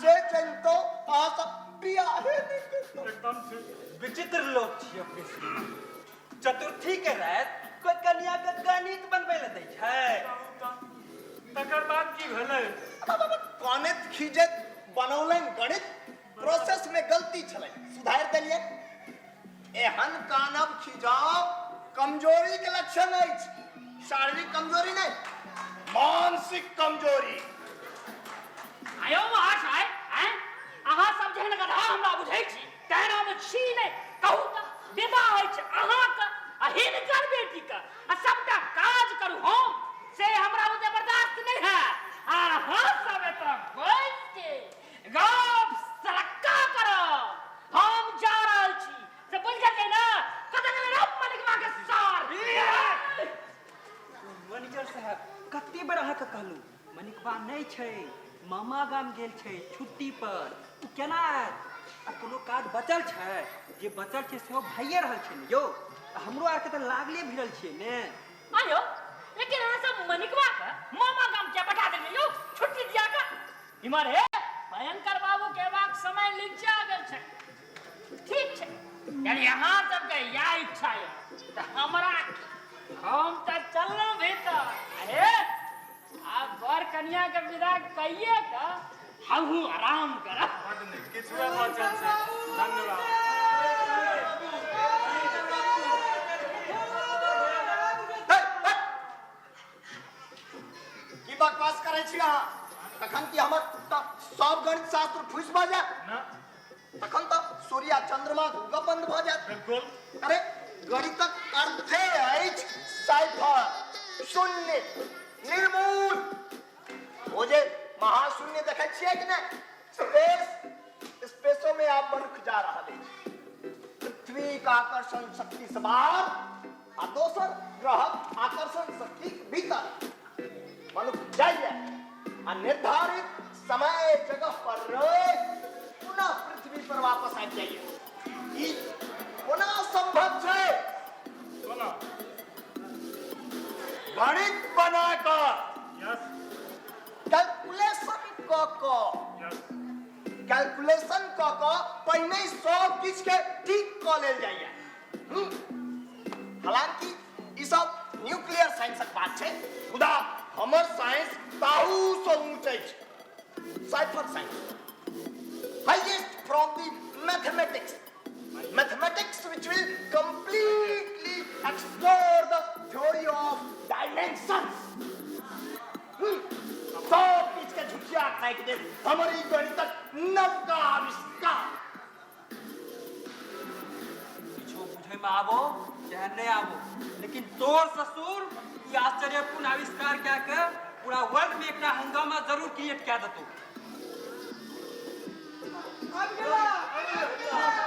से जनतो आ सब बियाहे नहीं करतो। एकदम से विचित्र लोग छी अपने श्रीमान। चतुर्थी के रात कोई कन्या के गणित बनबै ले दै छै। कहू तो तकर बाद की भेलै? गणित खीजत बनौलन गणित प्रोसेस में गलती छलै, सुधार देलिए। एहन कानब खिजाब कमजोरी के लक्षण अछि, शारीरिक कमजोरी नहीं, मानसिक कमजोरी। आयो महाशय, हैं? अहाँ सब जेहन गधा हमरा बुझै छी, तेहन हम छी नहि। कहू तऽ विवाह अछि अहाँके आ हिनकर बेटीके, आ सबटा काज करू हम, से हमरा बुते बर्दाश्त नहीं है। अहाँ सब एतऽ बैस के गप सरक्का करब। हम जा रहल छी, से बुझ गेलियै ना? कतऽ गेलै रे मलिकवा के सार? मैनेजर साहब, कते बेर अहाँके कहलू मनिकबा नहीं छै, मामा गाम गेल छै छुट्टी पर। उ केना आयत? आ कोनो काज बचल छै, जे बचल छै सेहो भइए रहल छै ने यौ। हमरो आरके तऽ लागले भिड़ल छियै ने। आयो, लेकिन अहाँ सब मनिकवा के मामा गाम क्या पठा देलियै यौ, छुट्टी दिया के? इमहर हे भयंकर बाबू के एबाक समय नीचा गेल छै। ठीक छै, यानी अहाँ सबके या इच्छा है तऽ हमरा हम तऽ चललहुँ भीतर। अरे आब बर कन्या के विदा कहिए के हमहूँ आराम करब। बड नीक, किछुए बचल छै। धन्यवाद। की बकवास करै छी अहाँ? तखन कि हमर सब गणित शास्त्र फुसि भऽ जायत? ना तखन तऽ सूर्य आ चंद्रमा गप बंद भऽ जायत। बिल्कुल। अरे गणितक अर्थे अछि साइफर, शून्य, निर्मूल। ओ जे महाशून्य देखै छियै कि नहि, स्पेस, स्पेसो में आब मनुष्य जा रहल अछि। पृथ्वी का आकर्षण शक्ति से बाहर आ दोसर ग्रहक आकर्षण शक्ति भीतर मनुष्य जाइए आ निर्धारित समय जगह पर रह पुनः पृथ्वी पर वापस आबि जाइए। ई कोना संभव छै? बोलो। गणित बना कर, यस कैलकुलेशन क क, यस। कैलकुलेशन क क पहिने सब किछ के ठीक क लेल जाइए। हालांकि ई सब न्यूक्लियर साइंसक बात छै, मुदा हमर साइंस ताहू सँ ऊँच अछि। Cipher science, highest from the mathematics which will completely explore the theory of dimensions. सब किछ के झुठिया खाइक दे हमारी गणितक नवका आविष्कार। किछो बुझे में आबो चाहे नहीं आबो, लेकिन तोर ससुर ई आश्चर्यपूर्ण आविष्कार क्या के पूरा वर्ल्ड में एकटा हंगामा जरूर क्रिएट क्या देतो।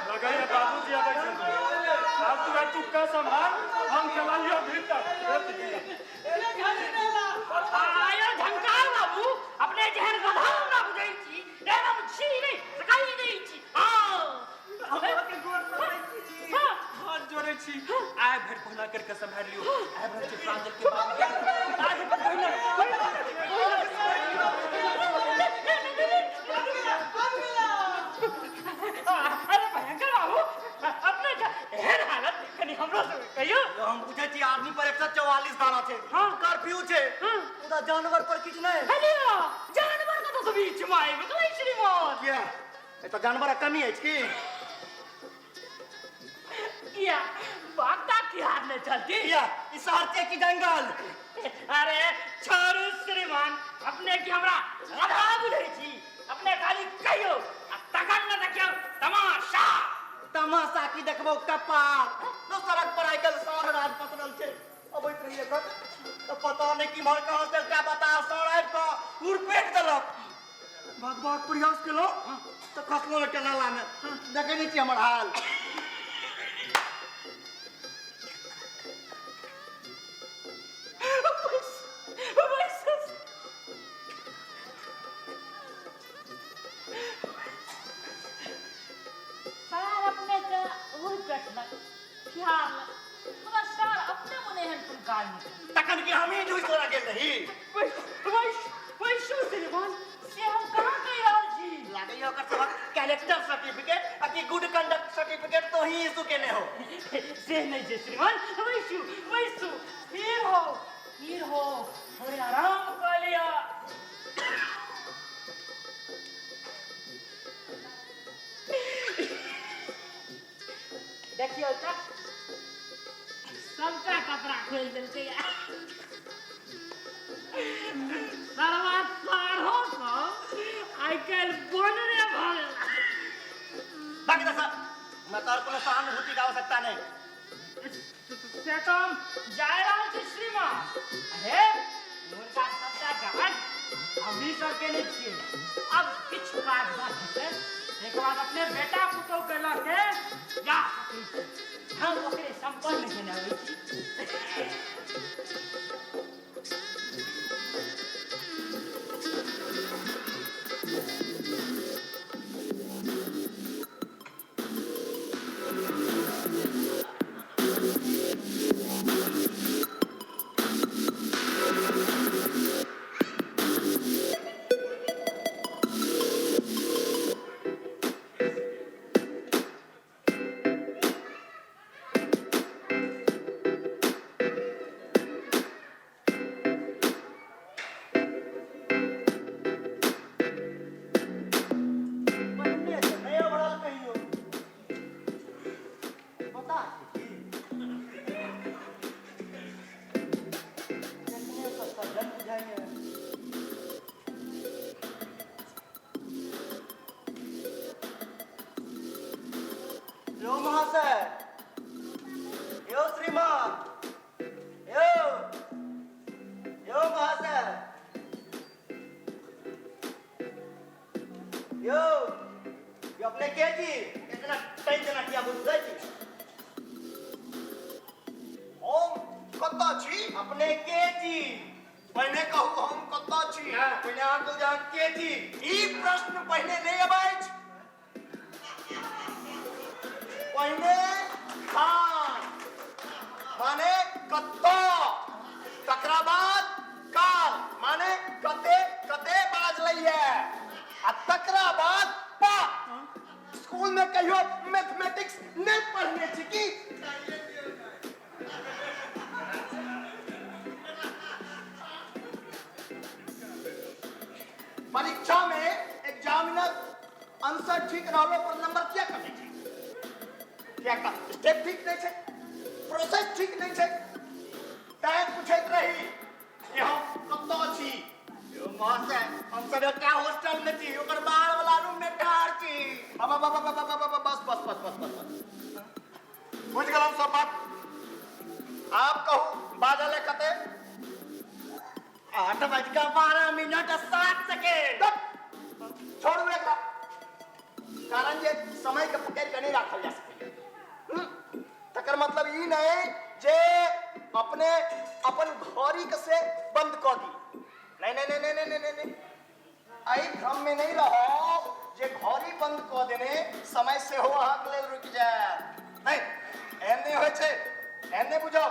लगाइए बाबूजी आबै छथिन। आब तू चुपका संभाल, हम चला लियो भीतर। आयो झंकार बाबू, अपने जेहन गधा हमरा बुझै छी, तेहन हम छी नहि, सकाई नहि छी। हाथ जोड़े छी, आय भर पहला करके संभाल लियो। आय भर के प्रांजल के बाबू आय भर अरे भयंकर बाबू, अपने एहन हालत कनी हमरो से कहियो। हम पूछे छी आदमी पर 144 दाना छै, कर्फ्यू छै, मुदा जानवर पर किछ नहीं। हेलियो जानवर का तो बीच में आए बकलाई श्रीमान। किया एत जानवर कमी अछि की? किया बागदा की हाथ में चलती? किया ई शहर की जंगल? अरे छोड़ू श्रीमान, अपने की हमरा गधा बुझै छी, अपने खाली कहियो आ तखन न देखियो तमाशा। तमाशा की देखबो कपाल? नो सड़क पर आइकल सार राज पसरल छै, अबैत रहिए तो पता नहीं कि मर कहां से क्या बता सड़क को उड़पेट देलक। भगवान प्रयास केलो तो खसलो के नाला में, देखे नहीं छी हमर हाल। अपने हमी जुई तोरा गेल रही वैशु श्रीमान से हम कहाँ कह रहल छी लागै ओकर सबक कैरेक्टर सर्टिफिकेट अति गुड कंडक्ट सर्टिफिकेट तो ही इशू केने हो से नहीं जे श्रीमान वैशु हीर हो थोड़े आराम कर लिया देखियो तक सबका कपड़ा खोल देलकै सरवा साढ़ो सौ आइ काल्हि बनरे भऽ गेल बाकी तो सर मैं तोर कोनो सहानुभूति का आवश्यकता नहीं से तो हम जाय रहल छी श्रीमान अरे मुर्गा सबटा गाछ हम भी सब केने छियै अब किछु काज बात हेतै एक बाद अपने बेटा पुतौह के लऽ के जा सकै छी हम ओकरे संपन्न केने होइ छी यो महाशय यो श्रीमान यो महाशय यो अपने के जी इतना टेंशन किया बुझै छी हम कत्ता छी अपने के जी पहिने कहू हम कत्ता छी पहिने अहाँ कहू जे के जी ई प्रश्न पहिने नहीं अबै छी पहिने खान माने कत्ता तकरा बाद काल माने कते कते बाज लइए आ तकरा बाद पा स्कूल में कहियो मैथमेटिक्स नहीं पढ़ने छी की परीक्षा में एग्जामिनर आंसर ठीक रहलो पर नंबर क्या कटे छी क्या का स्टेप ठीक नहीं है प्रोसेस ठीक नहीं है तय पूछत रही कि हम कत्ता छी यो महाशय हम सब क्या हॉस्टल में छी ओकर बाहर वाला रूम में ठार छी बस बुझ गेलौ सब बात आप कहू बाजल है कते 8:12:07 छोड़ू एकरा कारण जे समय के पकड़ के नहीं रखल जा सके तकर मतलब ई नहीं जे अपने अपन घड़ी के से बंद कर दी नहीं आई भ्रम में नहीं रहो जे घड़ी बंद कर देने समय से हो अहाँ के लेल रुक जाए नहीं एहन नहीं होय छै एहन नहीं बुझो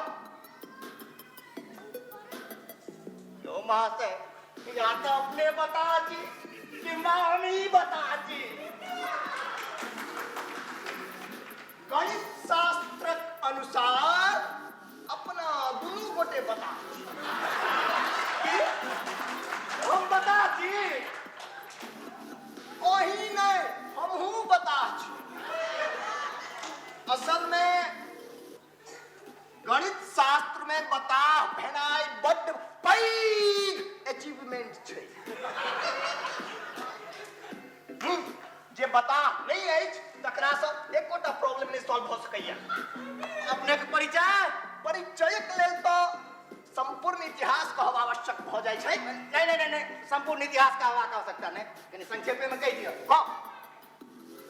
यो महाशय या तो अपने बता जी कि हम ही बता जी गणित शास्त्र अनुसार अपना दुनू गोटे बता हम बता छी कहीं नहीं हम हूँ बता छी असल में गणित शास्त्र में बता भेनाई बड़ पैघ अचीवमेंट छै जे बता नहीं अछि तकरा से एकोटा प्रॉब्लम नहीं सॉल्व हो सकैया अपने के परिचय के लेल तो संपूर्ण इतिहास कहब आवश्यक भ जाय छै नहीं संपूर्ण इतिहास कहब आवश्यकता नहीं कनी संक्षेप में कह दियो हां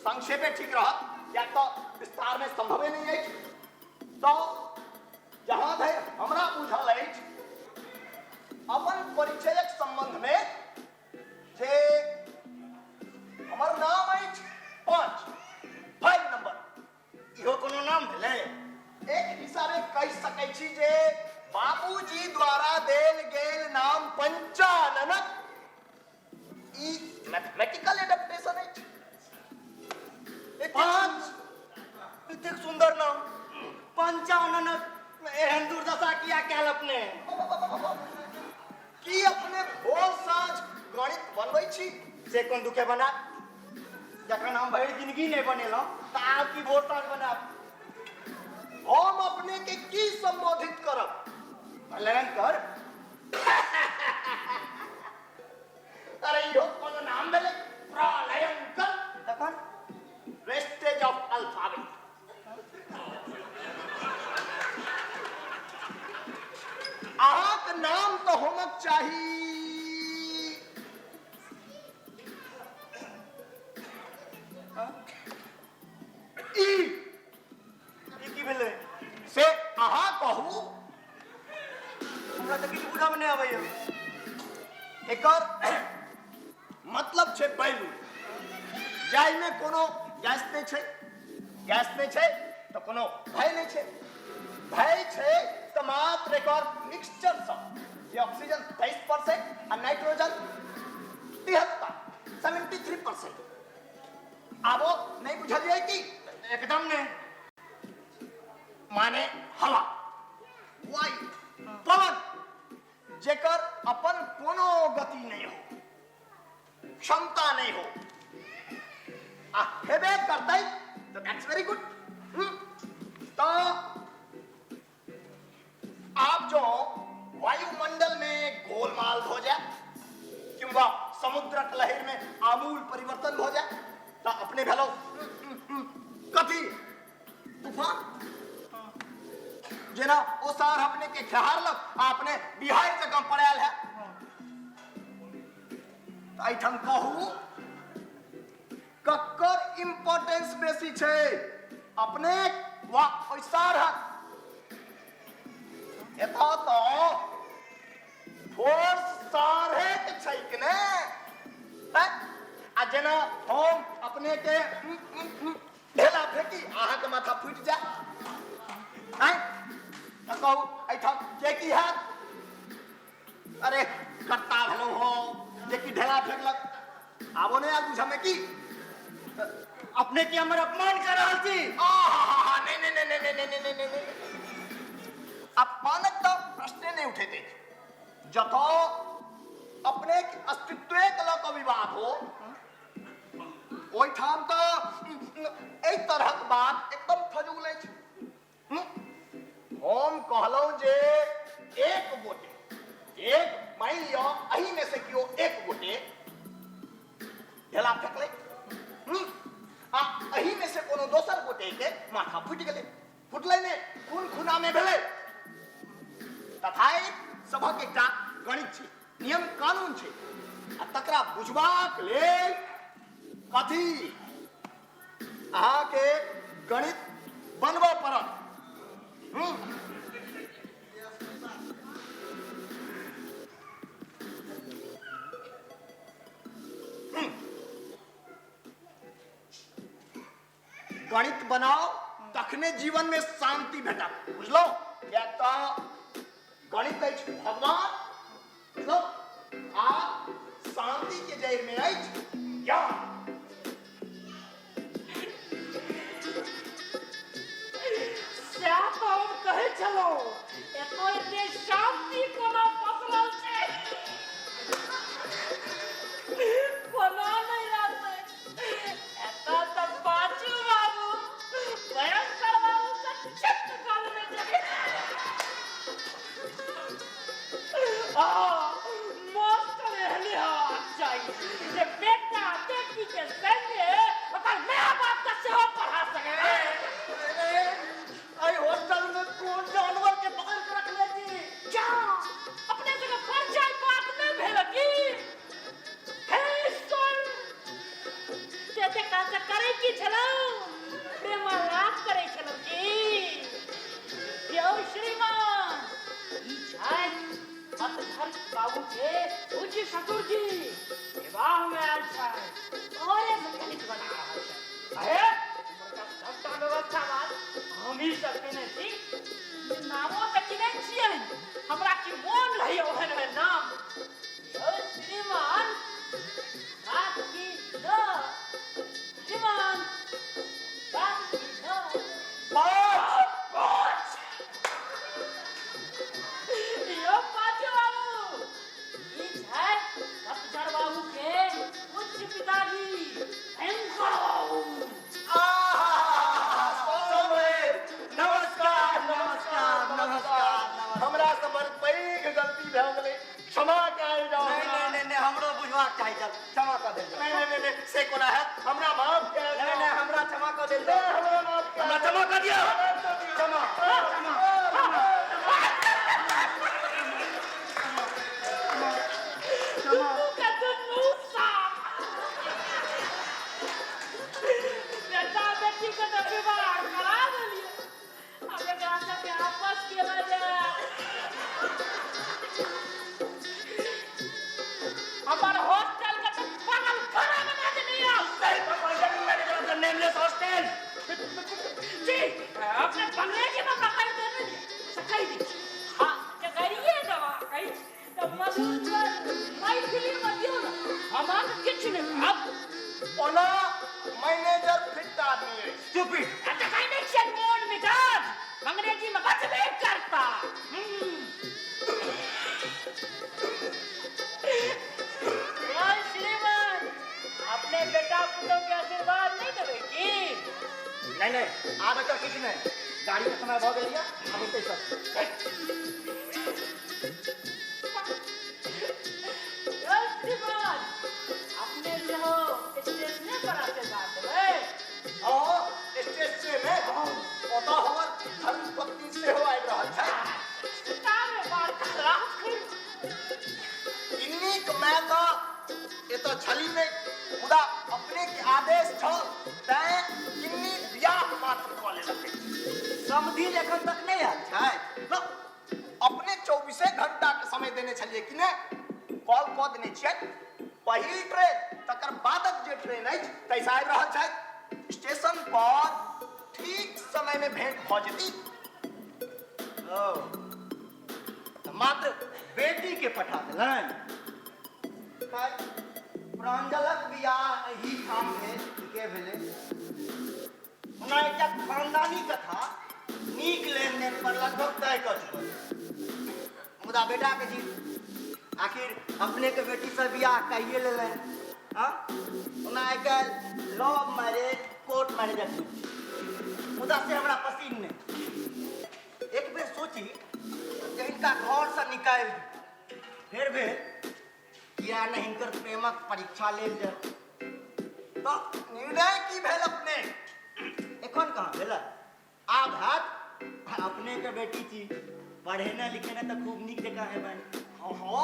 संक्षेप ठीक रहत या तो विस्तार में संभव नहीं है तो जहां धरि हमरा बुझल अछि अपन परिचयक संबंध में जे हमर नाम अछि 5 नंबर इहो कोनो नाम भेलै एक हिसाबे कहि सकै छी जे बाबूजी द्वारा दे मैथमेटिकल एडेप्टेशन है। पांच इतने सुंदर नाम पंचानन एहन दुर्दशा किया क्या अपने कि अपने भोर साँझ गणित बनबै छी से कोन दुखे बना जखन हम भरि जिंदगी नहीं बनेलहुँ तऽ आब की भोर साँझ बनाब हम अपने के की संबोधित करब भयंकर अरे यो कोनो नाम भेलै प्रलयंकर तखन वेस्टेज ऑफ अल्फाबेट अहाँक नाम तो होमक चाही ई की भेलै से अहाँ कहू हमरा तऽ किछु बुझब नहि अबैया एकर मतलब छै बैलून जाहिमे कोनो गैस नहि छै तऽ कोनो भय नहि छै भय छै तऽ मात्र एकर मिक्सचर सब जे ऑक्सीजन 23% आ नाइट्रोजन 73% आब नहीं बुझलिए कि एकदम ने माने हवा वायु पवन जेकर अपन कोनो गति नहीं हो क्षमता नहीं हो आ हेबे करतै तो दैट्स वेरी गुड तो आप जो वायुमंडल में गोलमाल हो जाए किंवा समुद्रक लहर में आमूल परिवर्तन हो जाए तो अपने भेलो कथी तूफान जेना ओ सार अपने के खहारलक अपने बिहार जगह पड़ायल है एहिठाम कहू ककर इम्पोर्टेंस बेसी छै अपने वा ओइ सारहक एतऽ तो फोर्स सारहक छै कि ने आ जेना हम अपने के ढेला फेंकी अहाँ के माथा फूट जाए कहू एहिठाम के की हैत अरे कट्टा भेलो हो जे कि ढेला फेंकलक आबो नहीं आगू हमें की अपने की हमर अपमान कर रहल छी नहीं अपमानक तो प्रश्न नहीं उठेते जतो अपने अस्तित्व के लऽ कऽ विवाद हो ओहिठाम तो एहि तरहक बात एकदम फजूल अछि हम कहलहुँ जे एक गोटे एक मान लियो अही में से कियो एक गोटे ढेला फेंकले आ अही में से कोनो दोसर गोटे के माथा फूट गेलै फुटलै ने खून खुना में भेलै तथापि सभक एकटा गणित छै नियम कानून छै आ तकरा बुझबाक लेल कथी अहाँ के गणित बनबऽ पड़त गणित बनाओ तखने जीवन में शांति भेटत बुझलो या तो गणित अछि भगवान बुझलो आ शांति के जड़ में अछि ज्ञान तो हम कहे चलो एते शांति कोना पसरल छै कोना नहीं रहते एता तो बाजू बाबू भयंकर बाबू का चित्त काल में जाए मास्टर एहने चाहिए जे बेटा बेटी के संगे ओकर माय बाप का सेवा पढ़ा सके आई हॉस्टल में कौन जानवर के पकड़ के रख लेती क्या अपने जगह पर जाए बात नहीं भेल की हे ईश्वर ते का करे की छलो प्रेम लाभ करे छलो की यो श्रीमान ई छै अतधर बाबू के उजी ससुर जी विवाह में आल छै और मैकेनिक बना रहल छै अहे सबटा व्यवस्था बात हम ही सब केने छी नामो तक नहीं छियै हमरा की मोन रही ओहन नाम श्रीमान क्षमा कर दे नहीं से कोना है हमरा माफ कर नहीं नहीं हमरा क्षमा कर दे हमरा माफ कर हमरा क्षमा कर दिया क्षमा का तो मूसा बेटा बेटी का तो विवाह करा दिलिए अब एकरा के आपस केला जाए हमारा हॉस्टल का तो पागल खाना बना देनी है नेमलेस हॉस्टल जी अपने अंग्रेजी में पकड़ देने सकाई दी हाँ जगरिए दवा कहीं तब मधुर माई फिल्म में दियो ना हमारा किच नहीं अब ओला मैनेजर फिट आदमी है स्टूपिड अच्छा कहीं नहीं चल मोड में जान अंग्रेजी में बच नहीं करता यार श्रीमान अपने बेटा पुतों के आशीर्वाद नहीं देगी नहीं आब एकर किछ नहीं गाड़ी के समय भ गेलिया अब एतै सब यार श्रीमान अपने जो स्टेशन पर आते बात है ओ स्टेशन में ओता हमर धर्म पत्नी से हो आबि रहल छै तारे बात खराब इन्नी के मैं तो ये तो छली नहीं मुदा अपने के आदेश छ तै इन्नी बियाह मात्र क लेलकै समधि एखन तक नहीं आयल छै न अपने 24 घंटा के समय देने छलिए कि ने कॉल क देने छियै पहिल ट्रेन तकर बादक जे ट्रेन अछि तैसा आबि रहल छै स्टेशन पर ठीक समय में भेंट भ जेती ओ मात्र बेटी के पठा देलन प्रांजलक बियाह एही ठाम भेल के भेले ओना एकटा खानदानी कथा नीक लेन देन पर लगभग तय कर चुकल मुदा बेटा के जी आखिर अपने के बेटी से बियाह कहिए लेलन हाँ ओना आइकाल्हि लव मैरिज कोर्ट मैरिज मुदा से हमरा पसीन नहीं एक बेर सोची जे इनका घर से निकाल दी फिर भेल किया नहीं हिनकर प्रेमक परीक्षा लेल जाए तो निर्णय की भेल अपने एखन कहाँ भेल आब हाथ अपने के बेटी छी पढ़ेने लिखेने तो खूब नीक जगह है बन ओहो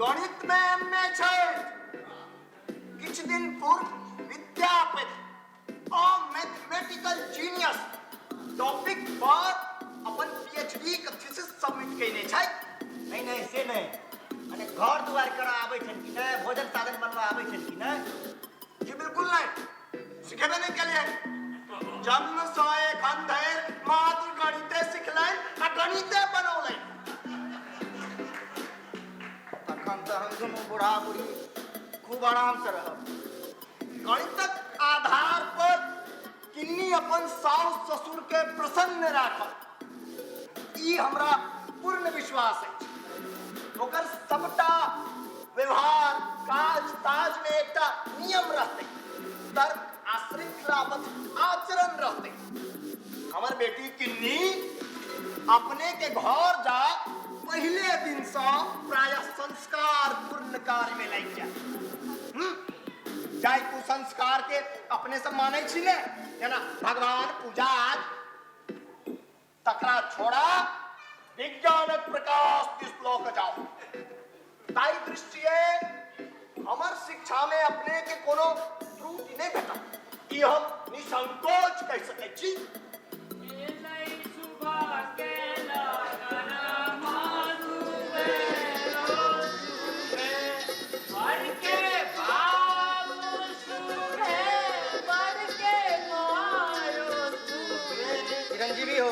गणित में एमए छै किछ दिन पूर्व विद्यापति और मैथमेटिकल जीनियस टॉपिक पर अपन पीएचडी के थीसिस सबमिट कयने छै नहीं से नहीं अने घर दुआर करा आबै छन कि नहीं भोजन साधन बनवा आबै छन कि नहीं जी बिल्कुल नहीं सिखेबे नहीं केलिए जन्म से एखन धरि मात्र गणिते सिखलैन आ गणिते बनौलैन तखन तो हम दुनू बूढ़ा बूढ़ी खूब आराम से रहब गणितक आधार पर किन्नी अपन सास ससुर के प्रसन्न राखब ई हमरा पूर्ण विश्वास है ओकर सबटा व्यवहार काज ताज में एकटा नियम रहते तर्क आ श्रृंखलाबद्ध आचरण रहते हमर बेटी किन्नी अपने के घर जा पहले दिन से प्राय संस्कार पूर्ण कार्य में लग जाए जाय कुसंस्कार के अपने से माने छी ने जेना भगवान पूजा तकरा छोड़ा विज्ञानक प्रकाश दिस लोक जाओ ताई दृष्टिए हमर शिक्षा में अपने के कोनो त्रुटि नहीं भेटा ई हम निसंकोच कह सकै छी चिरंजीवी हो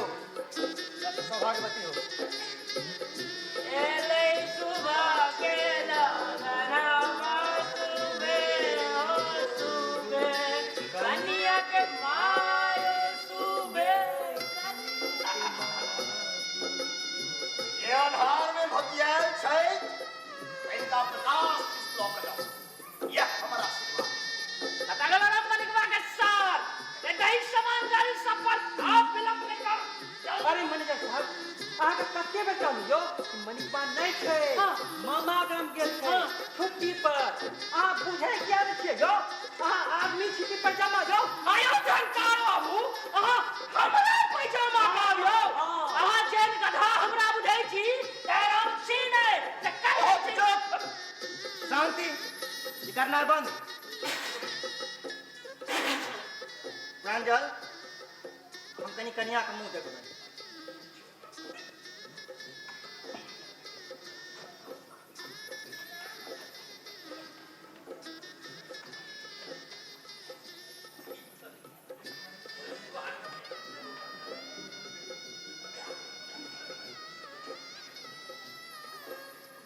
सौभाग्यवती हो करना बंद। प्रांजल, हम कनी कन्या के मुंह देखबै।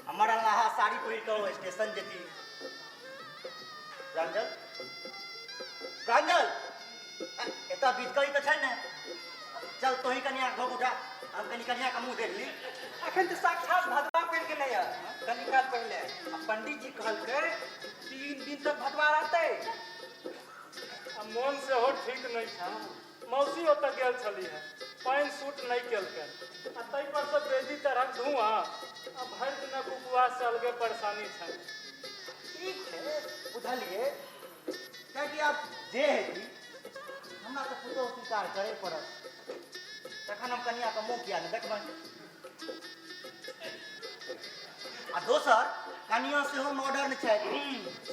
हमारा लहा साड़ी पहिर के स्टेशन जेती। प्रांजल, प्रांजल, एता बीतकरी तो छै ने। चल तो ही कन्या घोग उठा, हम कनी कन्या का मुंह देख ली। अखन तो साक्षात भदवा पहन के नहीं है कनी काल पहले पंडित जी कहल के 3 दिन तक भदवा रहते। मन से हो ठीक नहीं था। मौसी ओतऽ गेल छली है, पानि सूट नहीं केलकै आ ताहि पर से बेदी तरह धुआं आ भरि दिनक उपवास से अलगे परेशानी छै। ठीक है, बुझलिए। क्योंकि अब जे है कि हमरा तो पुतो स्वीकार करे पड़त। तखन हम कन्या के मुंह किया न देखबै। आ दोसर कन्या से हो मॉडर्न छै,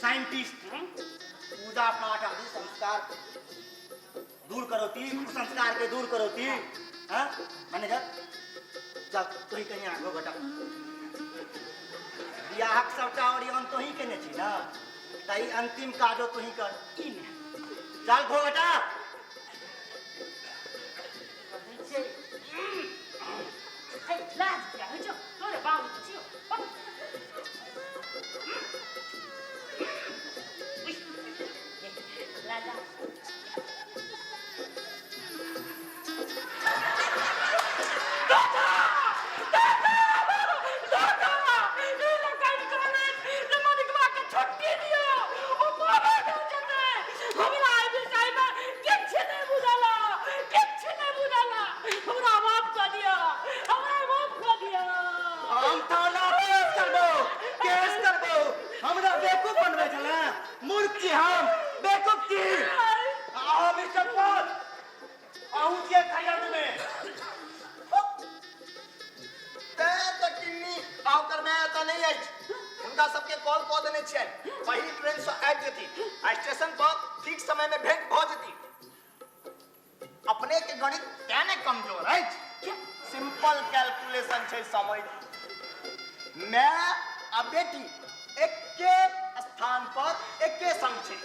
साइंटिस्ट। पूजा पाठ आदि संस्कार दूर करोती, कुसंस्कार के दूर करोती। हाँ मैनेजर, चल तू ही कन्या को बेटा। बियाहक सबटा ओरियन तो ही केने छी ना, ताई अंतिम काजो तू ही कर। चल घो बेटा। लाज क्या हो जो तोरे बाबू छियो। राजा हम थाना केस करबो, केस करबो। हमरा बेवकूफ बनबै छले। मूर्ख छी हम, बेवकूफ छी। आओ मिस्टर पॉल, आहू के खैर में। ते तकिनी आउ कर मैं त नहीं आई। उनका सबके कॉल कऽ देने छियै। पहिली ट्रेन से आबि जेती आ स्टेशन पर ठीक समय में भेंट भऽ जेती। अपने के गणित केने कमजोर अछि? सिंपल कैलकुलेशन छै समझ। मैं आ बेटी एके स्थान पर एके संग छै।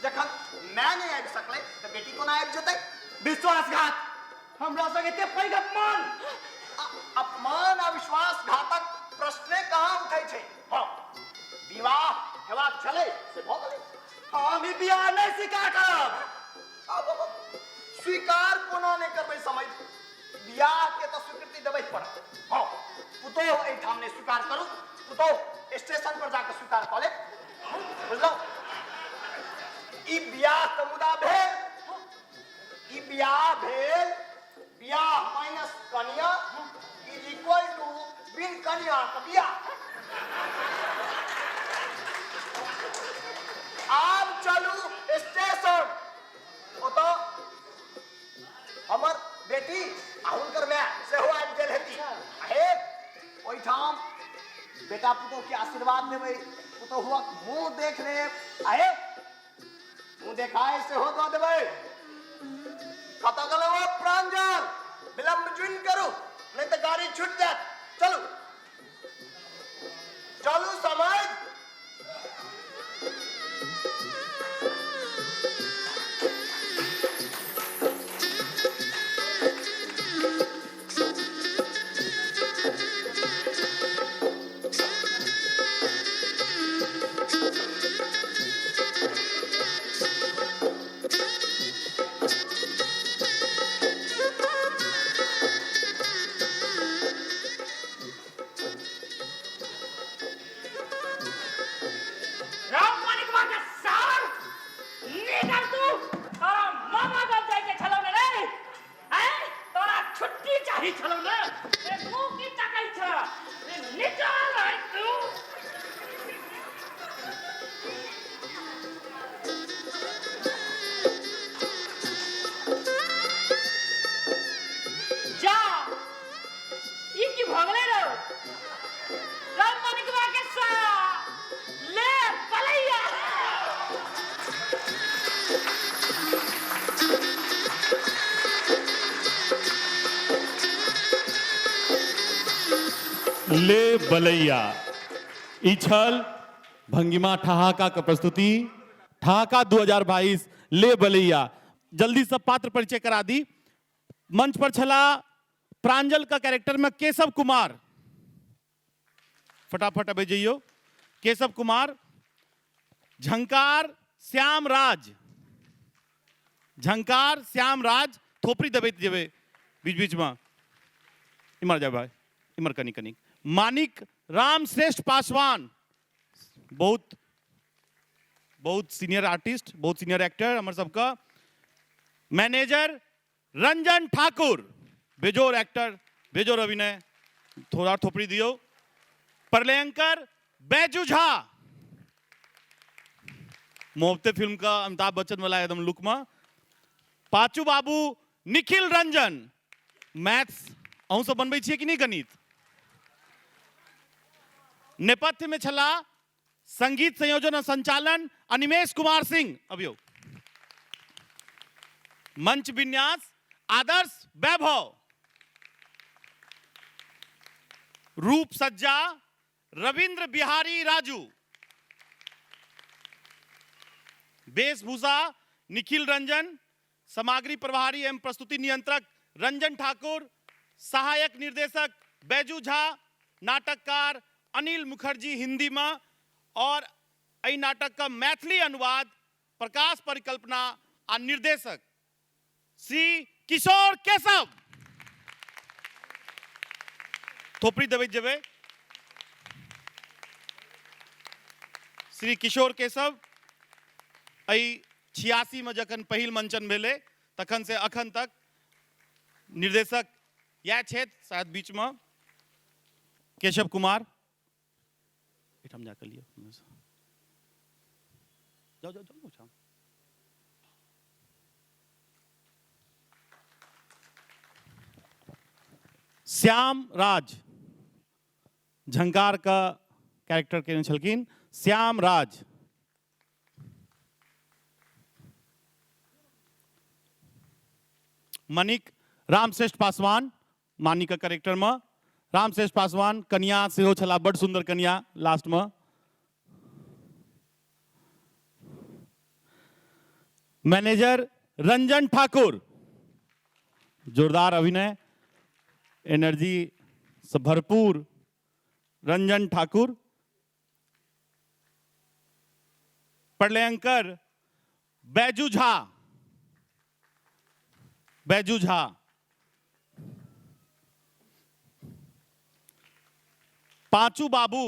जखन मैं नहीं आबि सकलै त बेटी कोना आबि जेतै? विश्वासघात हमरा संगे एते पैघ अपमान। अपमान आ विश्वासघातक प्रश्ने कहाँ उठै छै? हाँ, विवाह हेबाक छलै से भऽ गेलै। हम ई बियाह नहीं स्वीकार करब। अब स्वीकार कोना नहीं करबै समझ? बियाह के तो स्वीकृति देबै पड़त। हाँ, पुतोह एहिठाम नहीं स्वीकार करू, पुतोह स्टेशन पर जाकर स्वीकार कऽ ले। बुझलौ? ई बियाह के मुद्दा भेल। ई बियाह भेल। बियाह माइनस कन्या इज इक्वल टू बिन कन्या के बियाह। आब चलू स्टेशन। ओतऽ हमर बेटी आ हुनकर माय सेहो आबि गेल हेती। हे ओहिठाम बेटा पुतोह के आशीर्वाद लेबै, पुतोहुआ मुंह देख लेब। आहे मुंह देखाए सेहो दऽ देबै। कतऽ गेलौ प्रांजल? विलम्ब जुइन करू नहीं तो गाड़ी छूट जात। चलू चलू समझ। ले बलैया ई छल भंगिमा ठहाका का प्रस्तुति ठहाका 2022 ले बलैया। जल्दी सब पात्र परिचय करा दी। मंच पर छला प्रांजल का कैरेक्टर में केशव कुमार, फटाफट अबे जइयो। केशव कुमार। झंकार श्याम राज, झंकार श्याम राज थोपड़ी दबेत जेबे बीच बीच में इमर जा भाई इमर कनी कनी। मानिक राम श्रेष्ठ पासवान, बहुत बहुत सीनियर आर्टिस्ट, बहुत सीनियर एक्टर हमारे सबका। मैनेजर रंजन ठाकुर, बेजोर एक्टर, बेजोर अभिनय, थोड़ा थोपड़ी दियो। प्रलयंकर बैजू झा, मोहब्बते फिल्म का अमिताभ बच्चन वाला एकदम लुक में। पाचू बाबू निखिल रंजन, मैथ्स अहूँ सब बनबै छियै कि नहीं गणित। नेपथ्य में छला संगीत संयोजन और संचालन अनिमेश कुमार सिंह अभियो। मंच विन्यास आदर्श वैभव। रूप सज्जा रविंद्र बिहारी राजू। वेशभूषा निखिल रंजन। सामग्री प्रभारी एवं प्रस्तुति नियंत्रक रंजन ठाकुर। सहायक निर्देशक बैजू झा। नाटककार अनिल मुखर्जी हिंदी में और अई नाटक का मैथिली अनुवाद प्रकाश परिकल्पना और निर्देशक श्री किशोर केशव। थोपड़ी दबे जबे श्री किशोर केशव अई 86 में जखन पहिल मंचन भेले तखन से अखन तक निर्देशक यह क्षेत्र शायद बीच में केशव कुमार। हम जाकर लियो जाओ जाओ जाओ। श्याम राज, झंकार का कैरेक्टर के छलकिन श्याम राज। मनिक रामश्रेष्ठ पासवान, मानिक का कैरेक्टर में रामश्रेष्ठ पासवान। कन्या सेहो छला, बड़ सुंदर कन्या लास्ट में। मैनेजर रंजन ठाकुर, जोरदार अभिनय, एनर्जी से भरपूर रंजन ठाकुर। प्रलयंकर बैजू झा, बैजू झा। पांचू बाबू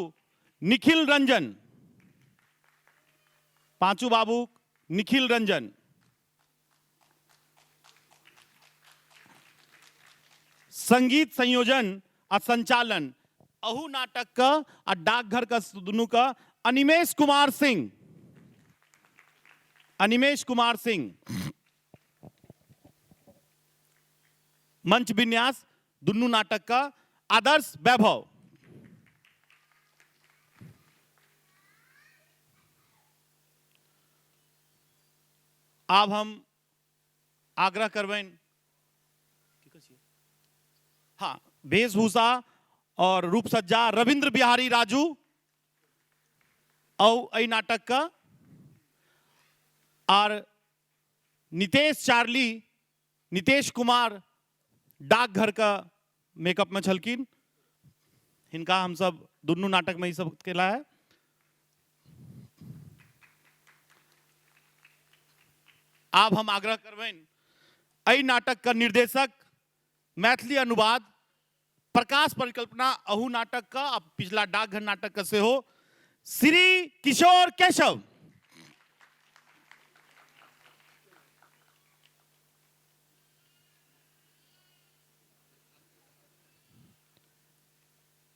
निखिल रंजन, पांचू बाबू निखिल रंजन। संगीत संयोजन और संचालन अहू नाटक का और डाकघर का दोनों का अनिमेश कुमार सिंह, अनिमेश कुमार सिंह। मंच विन्यास दोनों नाटक का आदर्श वैभव। अब हम आग्रह करवें, हाँ, वेशभूषा और रूप सज्जा रविंद्र बिहारी राजू और अई नाटक का। और नितेश चार्ली, नितेश कुमार डाकघर का मेकअप में छलकिन। इनका हम सब दोनों नाटक में ही सब केला है। अब हम आग्रह करवें अई नाटक का निर्देशक मैथिली अनुवाद प्रकाश परिकल्पना अहू नाटक का पिछला डाकघर नाटक का से हो श्री किशोर केशव।